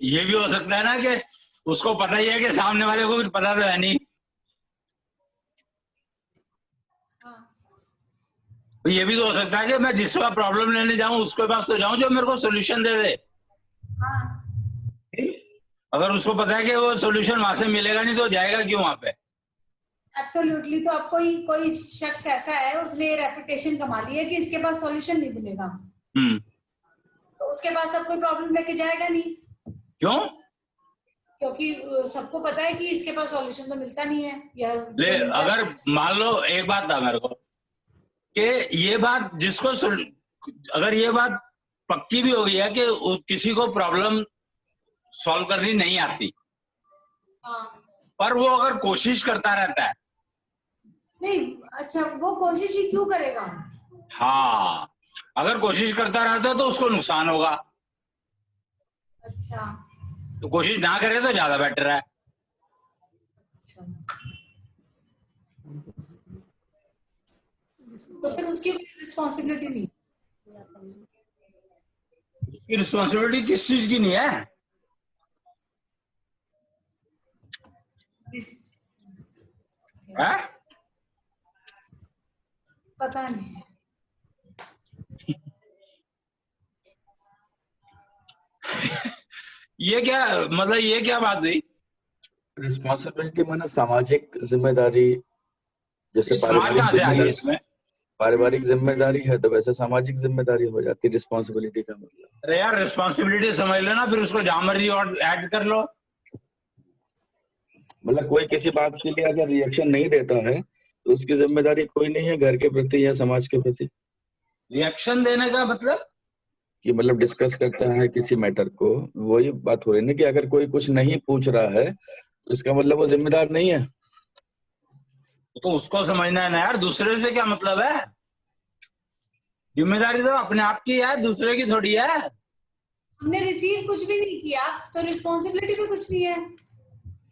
ये भी हो सकता है ना कि उसको पता ही है कि सामने वाले को कुछ पता तो है नहीं। तो ये भी तो हो सकता है कि मैं जिस बार प्रॉब्लम लेने जाऊं उसके पास तो जाऊं जो मेरे को सोल्यूशन दे दे। अगर उसको पता है कि वो सोल्यूशन वहां से मिलेगा नहीं तो जाएगा क्यों वहां पे? एब्सोल्युटली। तो अब कोई शख्स ऐसा है, उसने ये रेपुटेशन कमा ली है कि इसके पास सॉल्यूशन नहीं मिलेगा, तो उसके पास अब कोई प्रॉब्लम लेके जाएगा नहीं। क्यों? क्योंकि सबको पता है कि इसके पास सॉल्यूशन तो मिलता नहीं है। अगर मान लो एक बात था मेरे को कि ये बात अगर ये बात पक्की भी हो गई है कि किसी को प्रॉब्लम सॉल्व करनी नहीं आती, हाँ। पर वो अगर कोशिश करता रहता है। नहीं, अच्छा, वो कोशिश ही क्यों करेगा? हाँ, अगर कोशिश करता रहता है तो उसको नुकसान होगा। अच्छा, तो कोशिश ना करे तो ज्यादा बेटर है। अच्छा। तो फिर उसकी कोई रिस्पॉन्सिबिलिटी नहीं? उसकी रिस्पॉन्सिबिलिटी किस चीज की नहीं है? है? पता नहीं। ये क्या बात हुई? रिस्पॉन्सिबिलिटी माना सामाजिक जिम्मेदारी, जैसे समाज कहाँ से आ गई इसमें? पारिवारिक जिम्मेदारी है तो वैसे सामाजिक जिम्मेदारी हो जाती है रिस्पॉन्सिबिलिटी का मतलब। अरे यार, रिस्पॉन्सिबिलिटी समझ लेना, फिर उसको जहां मर्जी और ऐड कर लो। मतलब कोई किसी बात के लिए अगर रिएक्शन नहीं देता है तो उसकी जिम्मेदारी कोई नहीं है घर के प्रति या समाज के प्रति। रिएक्शन देने का मतलब कि मतलब डिस्कस करता है किसी मैटर को, वही बात हो रही है ना कि अगर कोई कुछ नहीं पूछ रहा है तो इसका मतलब वो जिम्मेदार नहीं है। तो उसको समझना है ना यार, दूसरे से क्या मतलब है? जिम्मेदारी तो अपने आप की है, दूसरे की थोड़ी है। हमने रिसीव कुछ भी नहीं किया तो रिस्पॉन्सिबिलिटी भी कुछ नहीं है।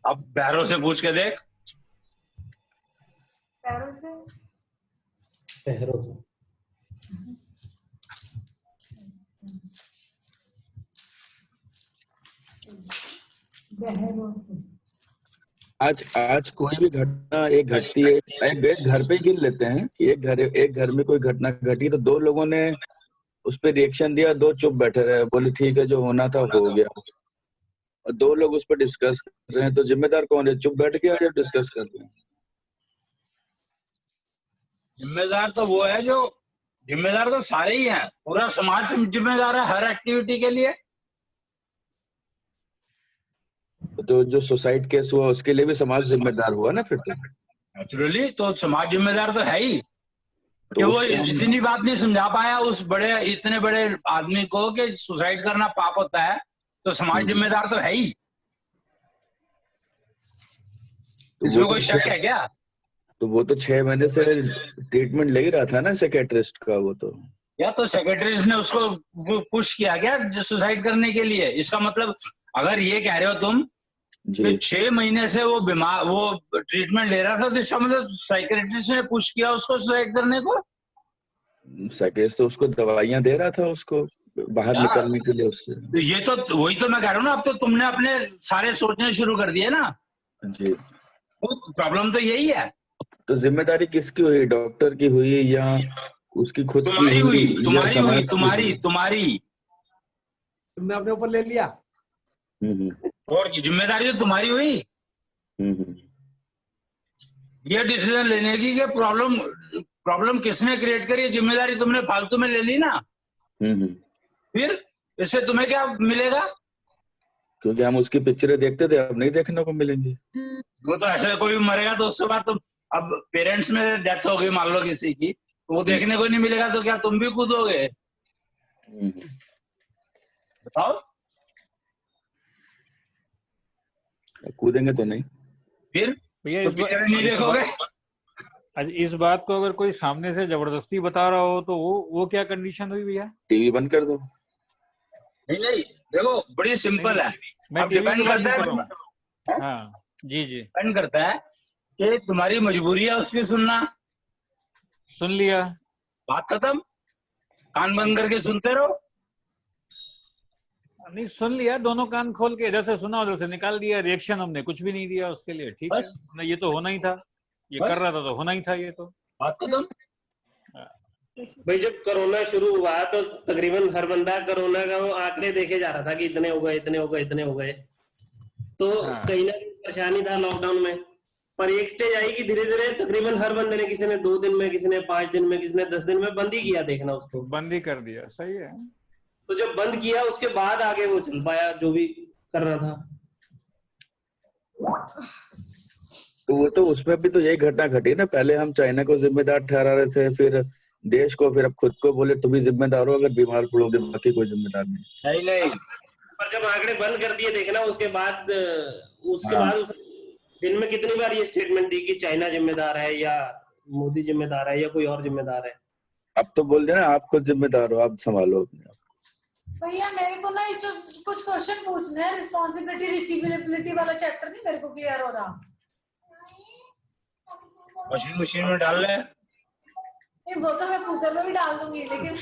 अब पैरों से पूछ के देख। पैरों से? पैरों से। आज कोई भी घटना एक घटती है, एक घर पे गिन लेते हैं कि एक घर में कोई घटना घटी तो दो लोगों ने उस पर रिएक्शन दिया, दो चुप बैठे रहे, बोले ठीक है जो होना था हो गया, और दो लोग उस पर डिस्कस कर रहे हैं, तो जिम्मेदार कौन है? चुप बैठ गया या डिस्कस कर रहे हैं? जिम्मेदार तो वो है जिम्मेदार तो सारे ही हैं, पूरा समाज जिम्मेदार है हर एक्टिविटी के लिए। तो जो सुसाइड केस हुआ उसके लिए भी समाज जिम्मेदार हुआ ना फिर तो। नेचुरली तो समाज जिम्मेदार तो है ही, तो कि वो इतनी बात नहीं समझा पाया उस इतने बड़े आदमी को कि सुसाइड करना पाप होता है, तो समाज जिम्मेदार तो है ही। इसमें कोई शक है क्या? तो वो तो 6 महीने से ट्रीटमेंट ले ही रहा था ना साइकियाट्रिस्ट का। वो तो या तो साइकियाट्रिस्ट ने उसको पुश किया क्या सुसाइड करने के लिए? इसका मतलब अगर ये कह रहे हो तुम कि 6 महीने से वो बीमार, वो ट्रीटमेंट ले रहा था, तो इसका मतलब साइकियाट्रिस्ट ने पुश किया उसको सुसाइड करने को? साइकियाट्रिस्ट तो उसको दवाइयां दे रहा था उसको बाहर निकलने के लिए उससे। तो ये तो वही तो मैं कह रहा हूँ ना, अब तो तुमने अपने सारे सोचने शुरू कर दिए ना जी। तो प्रॉब्लम तो यही है। तो जिम्मेदारी किसकी हुई? डॉक्टर की हुई या उसकी खुद तुम्हारी की हुई? या तुम्हारी तुमने अपने ऊपर ले लिया। और जिम्मेदारी तो तुम्हारी हुई। ये डिसीजन लेने की कि प्रॉब्लम किसने क्रिएट करी, जिम्मेदारी तुमने फालतू में ले ली ना। फिर इससे तुम्हें क्या मिलेगा? क्योंकि हम उसकी पिक्चरें देखते थे, अब नहीं देखने को मिलेंगी। वो तो ऐसे कोई भी मरेगा तो उसके बाद तुम, अब पेरेंट्स में डेथ हो गई मान लो किसी की, तो वो देखने को नहीं मिलेगा तो क्या तुम भी कूदोगे? बताओ। कूदेंगे तो नहीं। फिर तो पिक्चर नहीं देखोगे? आज इस बात को अगर कोई सामने से जबरदस्ती बता रहा हो तो वो क्या कंडीशन हुई भैया? टीवी बंद कर दो। नहीं देखो बड़ी सिंपल है। मैं अब टीवी डिपेंड की बात नहीं करता कर रहा है, हूँ। हाँ जी जी, डिपेंड करता है कि तुम्हारी मजबूरी है उसकी सुनना। सुन लिया, बात खत्म, कान बंद करके सुनते रहो। नहीं सुन लिया, दोनों कान खोल के, इधर से सुना उधर से निकाल दिया, रिएक्शन हमने कुछ भी नहीं दिया उसके लिए, ठीक है बस। ना, ये तो होना ही था, ये बस। कर रहा था तो होना ही था ये तो। बात खत्म। भाई जब कोरोना शुरू हुआ तो तकरीबन हर बंदा कोरोना का वो आंकड़े देखे जा रहा था कि इतने हो गए, इतने हो गए, इतने हो गए, तो हाँ। कहीं ना कहीं परेशानी था लॉकडाउन में। पर एक स्टेज आई कि धीरे धीरे तकरीबन हर बंदे ने, किसी ने 2 दिन में, किसी ने 5 दिन में, किसी ने 10 दिन में बंद ही किया देखना उसको। बंद ही कर दिया, सही है। तो जब बंद किया उसके बाद आगे वो चल पाया जो भी करना था। तो वो तो उसमें भी तो यही घटना घटी ना, पहले हम चाइना को जिम्मेदार ठहरा रहे थे, फिर देश को, फिर अब खुद को बोले तुम भी जिम्मेदार हो, अगर बीमार पड़ोगे बाकी कोई जिम्मेदार नहीं। नहीं पर जब आंकड़े बंद कर दिए देखना उसके बाद उस दिन में कितनी बार ये स्टेटमेंट दी कि चाइना जिम्मेदार है या मोदी जिम्मेदार है या कोई और जिम्मेदार है। अब तो बोल देना आप खुद जिम्मेदार हो, आप संभालो अपने आप। भैया मेरे को ना इसमें कुछ क्वेश्चन पूछना है, रिस्पॉन्सिबिलिटी रिसीवेबिलिटी वाला चैप्टर नहीं मेरे को क्लियर हो रहा। वॉशिंग मशीन में डाल ले। नहीं वो तो मैं कुकर में भी डाल दूंगी, लेकिन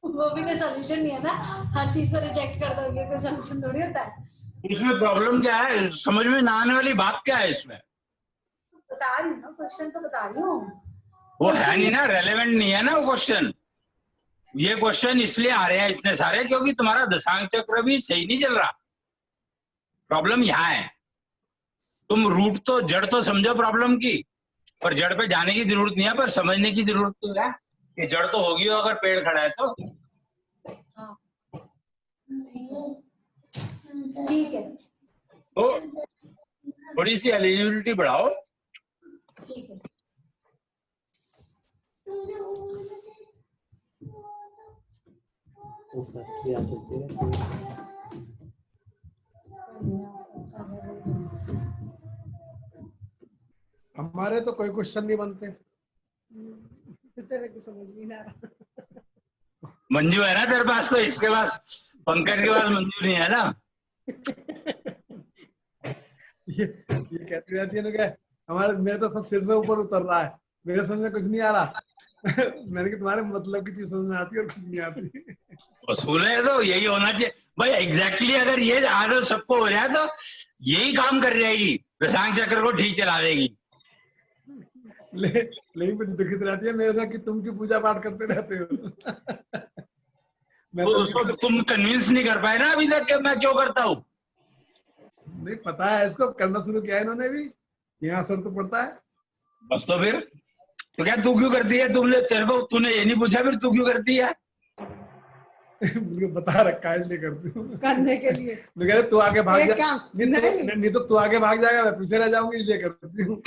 वो भी कोई सोल्यूशन नहीं है ना, हर चीज को रिजेक्ट कर दोगे कोई सोल्यूशन थोड़ी होता है। इसमें प्रॉब्लम क्या है, समझ में ना आने वाली बात क्या है इसमें? बता रही हूँ ना, क्वेश्चन तो बता रही हूँ। वो है नहीं ना, रेलेवेंट नहीं है ना वो क्वेश्चन। ये क्वेश्चन इसलिए आ रहे हैं इतने सारे क्योंकि तुम्हारा दशांक चक्र भी सही नहीं चल रहा। प्रॉब्लम यहाँ है। तुम रूट तो, जड़ तो समझो प्रॉब्लम की, पर जड़ पे जाने की जरूरत नहीं है, पर समझने की जरूरत तो है कि जड़ तो होगी अगर पेड़ खड़ा है तो। ठीक है, तो थोड़ी सी एलिजिबिलिटी बढ़ाओ। ठीक है। हमारे तो कोई क्वेश्चन नहीं बनते। तेरे को समझ नहीं आ रहा। मंजू है ना तेरे पास, तो इसके पास, पंकज के पास मंजू नहीं है ना। ये कहती रहती है ना क्या, हमारे, मेरे तो सब सिर से ऊपर उतर रहा है, मेरे समझ में कुछ नहीं आ रहा। मैंने कहा तुम्हारे मतलब की चीज समझ में आती है और कुछ नहीं आती। वसूल है तो यही होना चाहिए भाई, एग्जैक्टली अगर ये आदत सबको हो जाए तो यही काम कर जाएगी, दशांक चक्र को ठीक चला देगी। लेकिन फिर दुखित रहती है मेरे साथ कि तुम क्यों पूजा पाठ करते रहते हो। मैं तो उसको तुम कन्विंस नहीं कर पाए ना अभी तक कि मैं क्यों करता हूँ। नहीं पता है इसको, करना शुरू किया है इन्होंने भी, यहाँ असर तो पड़ता है। बस तो फिर तो क्या तू क्यों करती है? तुमने, तेरे को तूने ये नहीं पूछा फिर तू क्यों करती है? मुझे बता रखा है इसलिए करती हूँ, करने के लिए। मैं कह रहा तू आगे भाग जा, नहीं नहीं तो तू आगे भाग जाएगा, मैं पीछे रह जाऊंगी, इसलिए करती हूँ।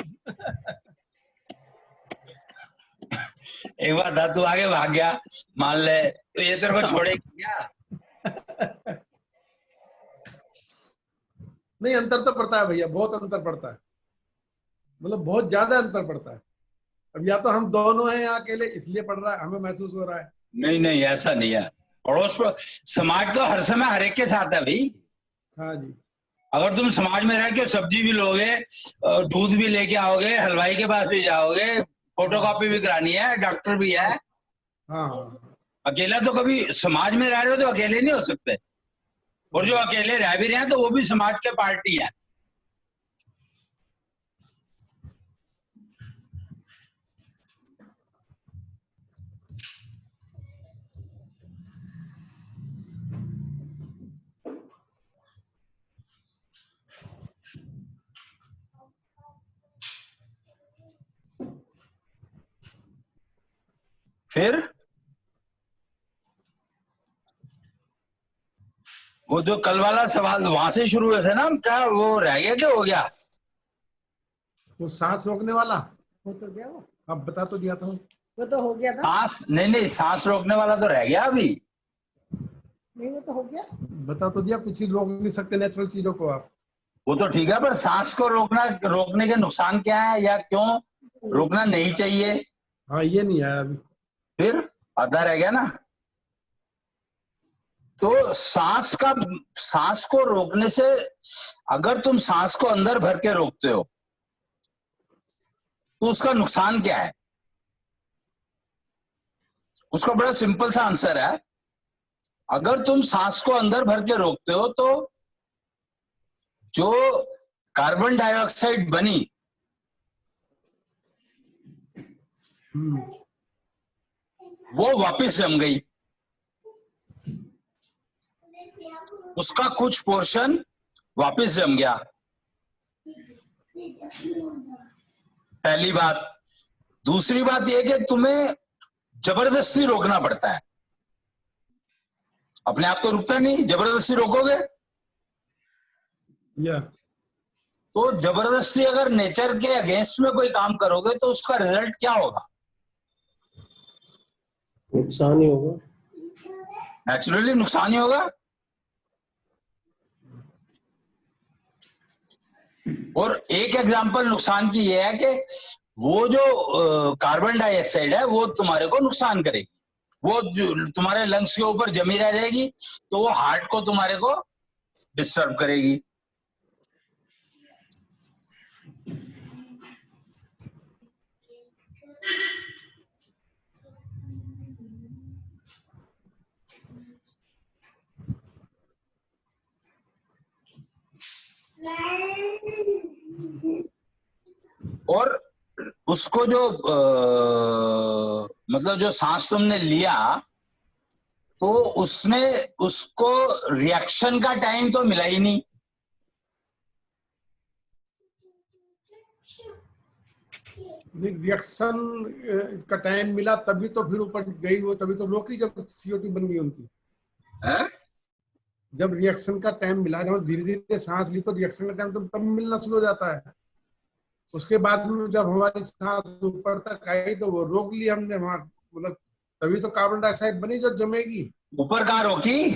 एक बार था तू आगे भाग गया मान ले, तो ये तेरे को छोड़ेगी क्या? नहीं अंतर तो पड़ता है भैया, बहुत अंतर पड़ता है, मतलब बहुत ज्यादा अंतर पड़ता है। अब या तो हम दोनों हैं यहाँ अकेले इसलिए पड़ रहा है, हमें महसूस हो रहा है। नहीं नहीं ऐसा नहीं है, पड़ोस पर समाज तो हर समय हर एक के साथ है भाई। हाँ जी। अगर तुम समाज में रह के सब्जी भी लोगे, दूध भी लेके आओगे, हलवाई के पास भी जाओगे, फोटोकॉपी भी करानी है, डॉक्टर भी है। हाँ। अकेला तो कभी, समाज में रह रहे हो तो अकेले नहीं हो सकते, और जो अकेले रह भी रहे हैं तो वो भी समाज के पार्टी है। फिर वो जो कल वाला सवाल वहां से शुरू हुए थे ना, क्या वो रह गया, क्या हो गया? वो सांस रोकने वाला हो तो गया वो, अब बता तो दिया था, वो तो हो गया था। सांस नहीं, सांस रोकने वाला तो रह गया अभी। नहीं वो तो हो गया, बता तो दिया, कुछ ही रोक नहीं सकते नेचुरल चीजों को आप। वो तो ठीक है, पर सांस को रोकने के नुकसान क्या है या क्यों रोकना नहीं चाहिए। हाँ ये नहीं आया अभी। फिर आधा रह गया ना। तो सांस को रोकने से, अगर तुम सांस को अंदर भर के रोकते हो तो उसका नुकसान क्या है? उसका बड़ा सिंपल सा आंसर है, अगर तुम सांस को अंदर भर के रोकते हो तो जो कार्बन डाइऑक्साइड बनी वो वापस जम गई, उसका कुछ पोर्शन वापस जम गया। पहली बात। दूसरी बात यह कि तुम्हें जबरदस्ती रोकना पड़ता है, अपने आप तो रुकता नहीं, जबरदस्ती रोकोगे या तो जबरदस्ती अगर नेचर के अगेंस्ट में कोई काम करोगे तो उसका रिजल्ट क्या होगा? नुकसान ही होगा, नेचुरली नुकसान ही होगा। और एक एग्जांपल नुकसान की यह है कि वो जो कार्बन डाइऑक्साइड है वो तुम्हारे को नुकसान करेगी, वो जो तुम्हारे लंग्स के ऊपर जमी रह जाएगी तो वो हार्ट को तुम्हारे को डिस्टर्ब करेगी। और उसको जो मतलब जो सांस तुमने लिया तो उसने उसको रिएक्शन का टाइम तो मिला ही नहीं। रिएक्शन का टाइम मिला तभी तो फिर ऊपर गई वो, तभी तो रोकी जब CO2 बन गई उनकी। जब रिएक्शन का टाइम मिला, जब धीरे धीरे सांस ली तो रिएक्शन का टाइम तब मिलना शुरू हो जाता है। उसके बाद में जब हमारी सांस ऊपर तक आई तो वो रोक ली हमने वहां, मतलब तभी तो कार्बन डाइऑक्साइड बनी जो जमेगी। ऊपर कहाँ रोकी?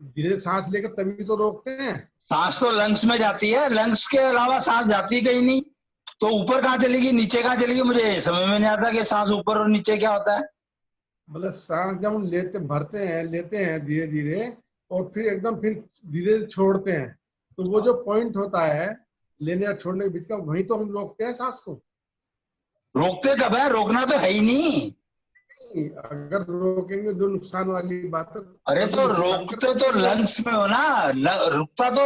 धीरे सांस लेकर तभी तो रोकते हैं। सांस तो लंग्स में जाती है, लंग्स के अलावा सांस जाती कहीं नहीं, तो ऊपर कहाँ चलेगी नीचे कहाँ चलेगी? मुझे समझ में नहीं आता कि सांस ऊपर और नीचे क्या होता है। मतलब सांस जब हम लेते हैं धीरे धीरे और फिर एकदम फिर धीरे छोड़ते हैं, तो वो जो पॉइंट होता है लेने और छोड़ने के बीच का, वहीं तो हम रोकते हैं सांस को। रोकते कब है? रोकना तो है ही नहीं। अगर रोकेंगे जो नुकसान वाली बात है। अरे तो रोकते तो लंग्स में हो ना, रुकता तो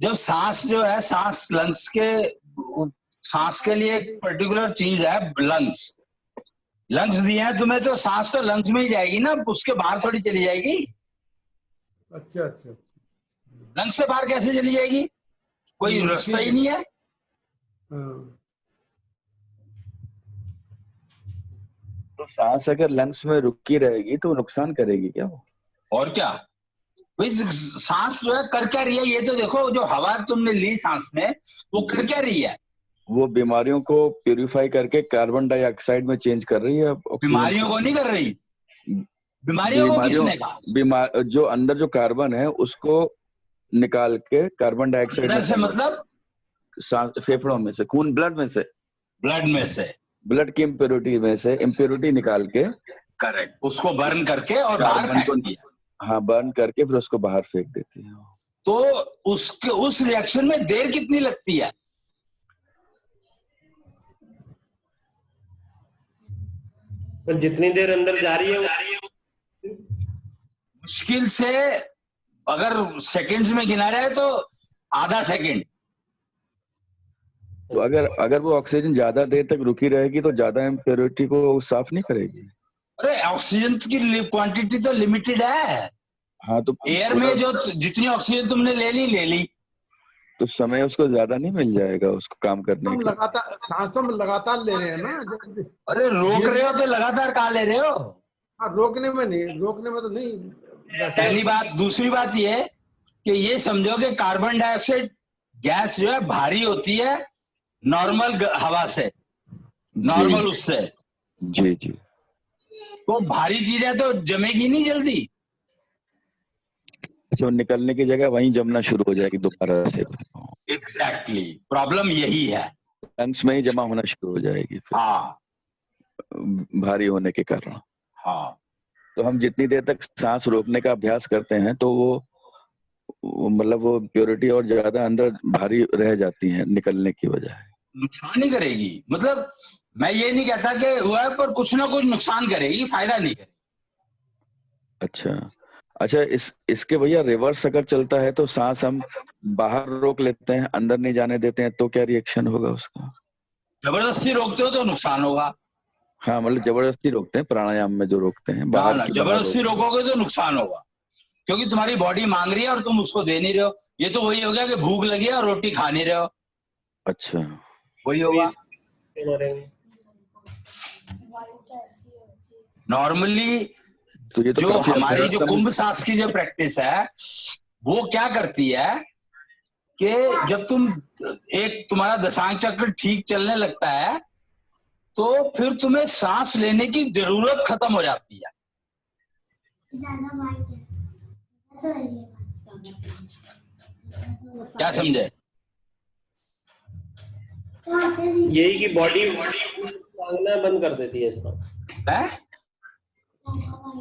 जब सांस जो है, सांस लंग्स के, सांस के लिए एक पर्टिकुलर चीज है लंग्स। लंग्स दिए हैं तुम्हें तो सांस तो लंग्स में ही जाएगी ना, उसके बाहर थोड़ी चली जाएगी। अच्छा अच्छा। लंग्स से बाहर कैसे चली जाएगी? कोई रास्ता ही नहीं है। तो सांस अगर लंग्स में रुकी रहेगी तो नुकसान करेगी क्या वो? और क्या भाई, सांस जो है कर क्या रही है ये तो देखो। जो हवा तुमने ली सांस में वो कर क्या रही है? वो बीमारियों को प्यूरिफाई करके कार्बन डाइऑक्साइड में चेंज कर रही है। बीमारियों को नहीं कर रही। बीमारियों को किसने कहा? जो अंदर जो कार्बन है उसको निकाल के कार्बन डाइऑक्साइड से मतलब फेफड़ों में से, खून, ब्लड में से, ब्लड की इम्प्योरिटी निकाल के, करेक्ट, उसको बर्न करके और बाहर फेंक दिया। हाँ, बर्न करके फिर उसको बाहर फेंक देती है। तो उस रिएक्शन में देर कितनी लगती है? तो जितनी देर अंदर जा रही है मुश्किल से, अगर सेकंड्स में गिना रहे तो आधा सेकंड। तो अगर वो ऑक्सीजन ज्यादा देर तक रुकी रहेगी तो ज्यादा इम्प्योरिटी को साफ नहीं करेगी। अरे ऑक्सीजन की क्वांटिटी तो लिमिटेड है। हाँ, तो एयर में जो जितनी ऑक्सीजन तुमने ले ली तो समय उसको ज्यादा नहीं मिल जाएगा उसको काम करने हम के। लगातार सांसों में लगातार ले रहे हैं ना। अरे रोक रहे हो तो लगातार कहाँ ले रहे हो? हाँ, रोकने में तो नहीं। पहली बात। दूसरी बात ये कि ये समझो कि कार्बन डाइऑक्साइड गैस जो है भारी होती है नॉर्मल हवा से, नॉर्मल उससे। जी। तो भारी चीजें तो जमेगी नहीं जल्दी। अच्छा, निकलने की जगह वहीं जमना शुरू हो जाएगी दोबारा से। एग्जैक्टली, प्रॉब्लम यही है। लंग्स में ही जमा होना शुरू हो जाएगी फिर, हाँ भारी होने के कारण। हाँ। तो हम जितनी देर तक सांस रोकने का अभ्यास करते हैं तो वो मतलब वो प्योरिटी और ज्यादा अंदर भारी रह जाती है निकलने की बजाय। नुकसान ही करेगी, मतलब मैं ये नहीं कहता कि वो है, पर कुछ ना कुछ नुकसान करेगी, फायदा नहीं करेगी। अच्छा, इसके भैया रिवर्स अगर चलता है तो सांस हम बाहर रोक लेते हैं, अंदर नहीं जाने देते हैं, तो क्या रिएक्शन होगा उसका? जबरदस्ती रोकते हो तो नुकसान होगा। हाँ, मतलब जबरदस्ती रोकते हैं, प्राणायाम में जो रोकते हैं बाहर की, जबरदस्ती रोकोगे तो नुकसान होगा, क्योंकि तुम्हारी बॉडी मांग रही है और तुम उसको दे नहीं रहे हो। ये तो वही हो गया कि भूख लगी है और रोटी खा नहीं रहे हो। अच्छा, वही होगा। नॉर्मली तो ये तो जो काफी हमारी जो कुंभ सांस की जो प्रैक्टिस है वो क्या करती है कि जब तुम्हारा दशांग चक्र ठीक चलने लगता है तो फिर तुम्हें सांस लेने की जरूरत खत्म हो जाती है। क्या समझे? यही कि बॉडी मांगना बंद कर देती है इसका,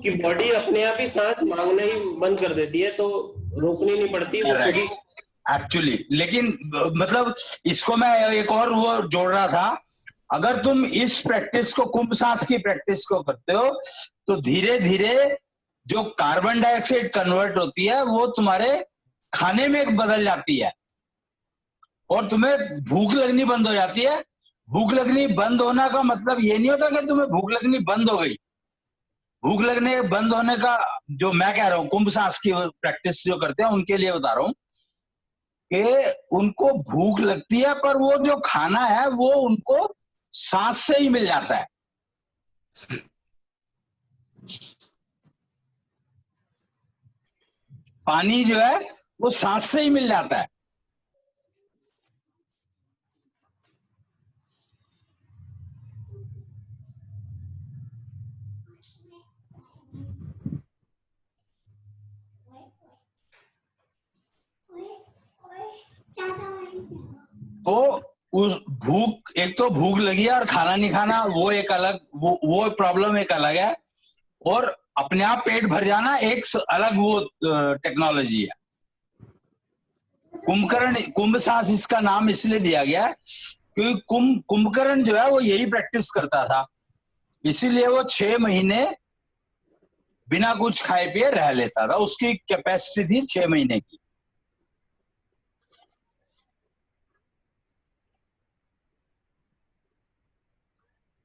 कि बॉडी अपने आप ही सांस मांगना ही बंद कर देती है, तो रोकनी नहीं पड़ती वो खुद ही एक्चुअली। लेकिन मतलब इसको मैं एक और वो जोड़ रहा था, अगर तुम इस प्रैक्टिस को, कुंभ सांस की प्रैक्टिस को करते हो तो धीरे धीरे जो कार्बन डाइऑक्साइड कन्वर्ट होती है वो तुम्हारे खाने में बदल जाती है और तुम्हें भूख लगनी बंद हो जाती है। भूख लगनी बंद होना का मतलब ये नहीं होता कि तुम्हें भूख लगनी बंद हो गई। भूख लगने बंद होने का जो मैं कह रहा हूँ, कुंभ सांस की प्रैक्टिस जो करते हैं उनके लिए बता रहा हूँ कि उनको भूख लगती है पर वो जो खाना है वो उनको सांस से ही मिल जाता है। पानी जो है वो सांस से ही मिल जाता है। तो उस भूख, एक तो भूख लगी है और खाना नहीं खाना, वो एक अलग, वो प्रॉब्लम एक अलग है, और अपने आप पेट भर जाना एक अलग वो टेक्नोलॉजी है। कुंभकर्ण, कुंभ सांस इसका नाम इसलिए दिया गया है क्योंकि कुंभकर्ण जो है वो यही प्रैक्टिस करता था, इसीलिए वो 6 महीने बिना कुछ खाए पिए रह लेता था। उसकी कैपेसिटी थी 6 महीने की।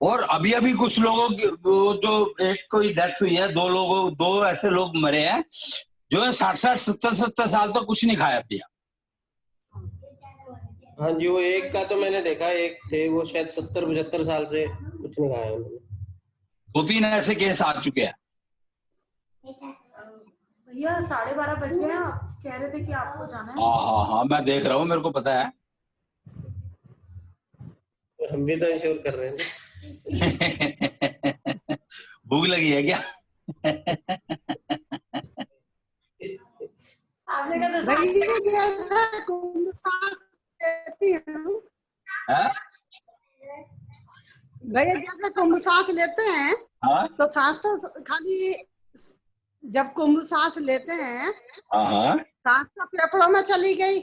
और अभी अभी कुछ लोगों की जो एक कोई डेथ हुई है, 2 ऐसे लोग मरे हैं जो 60-60, 70-70 साल तक कुछ नहीं खाया पिया। हाँ जी, वो एक का तो मैंने देखा, एक थे वो शायद 70-75 साल से कुछ नहीं खाया उन्होंने। 2-3 ऐसे केस आ चुके हैं। भैया 12:30 बज गए, आप कह रहे थे कि आपको जाना है। हाँ, मैं देख रहा हूँ, मेरे को पता है। हम भी तो इंश्योर कर रहे हैं। भूख लगी है क्या? आपने कहा भैया जैसे कुंभ सांस लेते हैं तो सांस तो खाली, जब कुंभ सांस लेते हैं सांस तो फेफड़ों में चली गई,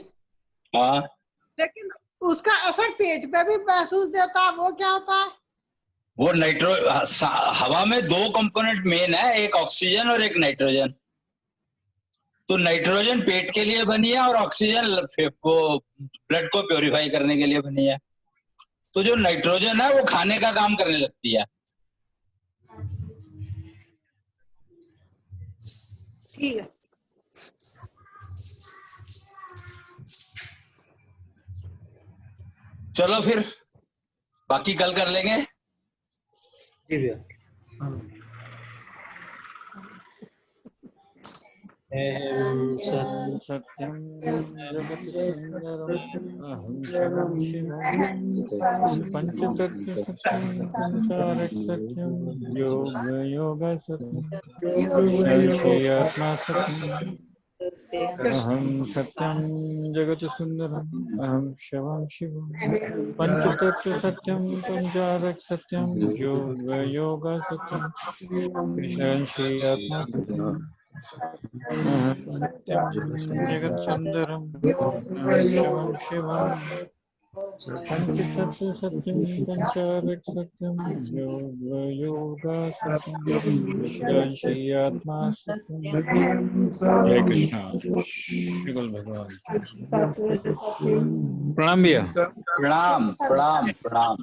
लेकिन उसका असर पेट पे भी महसूस देता है, वो क्या होता है? वो हवा में 2 कंपोनेंट मेन है, एक ऑक्सीजन और एक नाइट्रोजन। तो नाइट्रोजन पेट के लिए बनी है और ऑक्सीजन वो ब्लड को प्योरीफाई करने के लिए बनी है। तो जो नाइट्रोजन है वो खाने का काम करने लगती है। ठीक है। चलो फिर बाकी कल कर लेंगे। जी भैया। सत्यं जगत्सुन्दरम् पंचतत्व सत्यं पंचारक सत्यं योग सत्यं आत्मा सत्यं अहम सत्यम जगत सुंदरम अहम शिवम शिवम पंचतत्व सत्यम पंचारक सत्यम योग योगा सत्यम कृष्ण श्री आत्मा सत्यम अहम सत्यम जगत सुंदरम अहम शिवम शिवम पंचतत्व सत्यम पंचारक सत्यम योग योगा सत्यम कृष्ण श्री आत्मा सत्यम। जय कृष्ण श्रीगुरु भगवान। प्रणाम भैया। प्रणाम प्रणाम प्रणाम।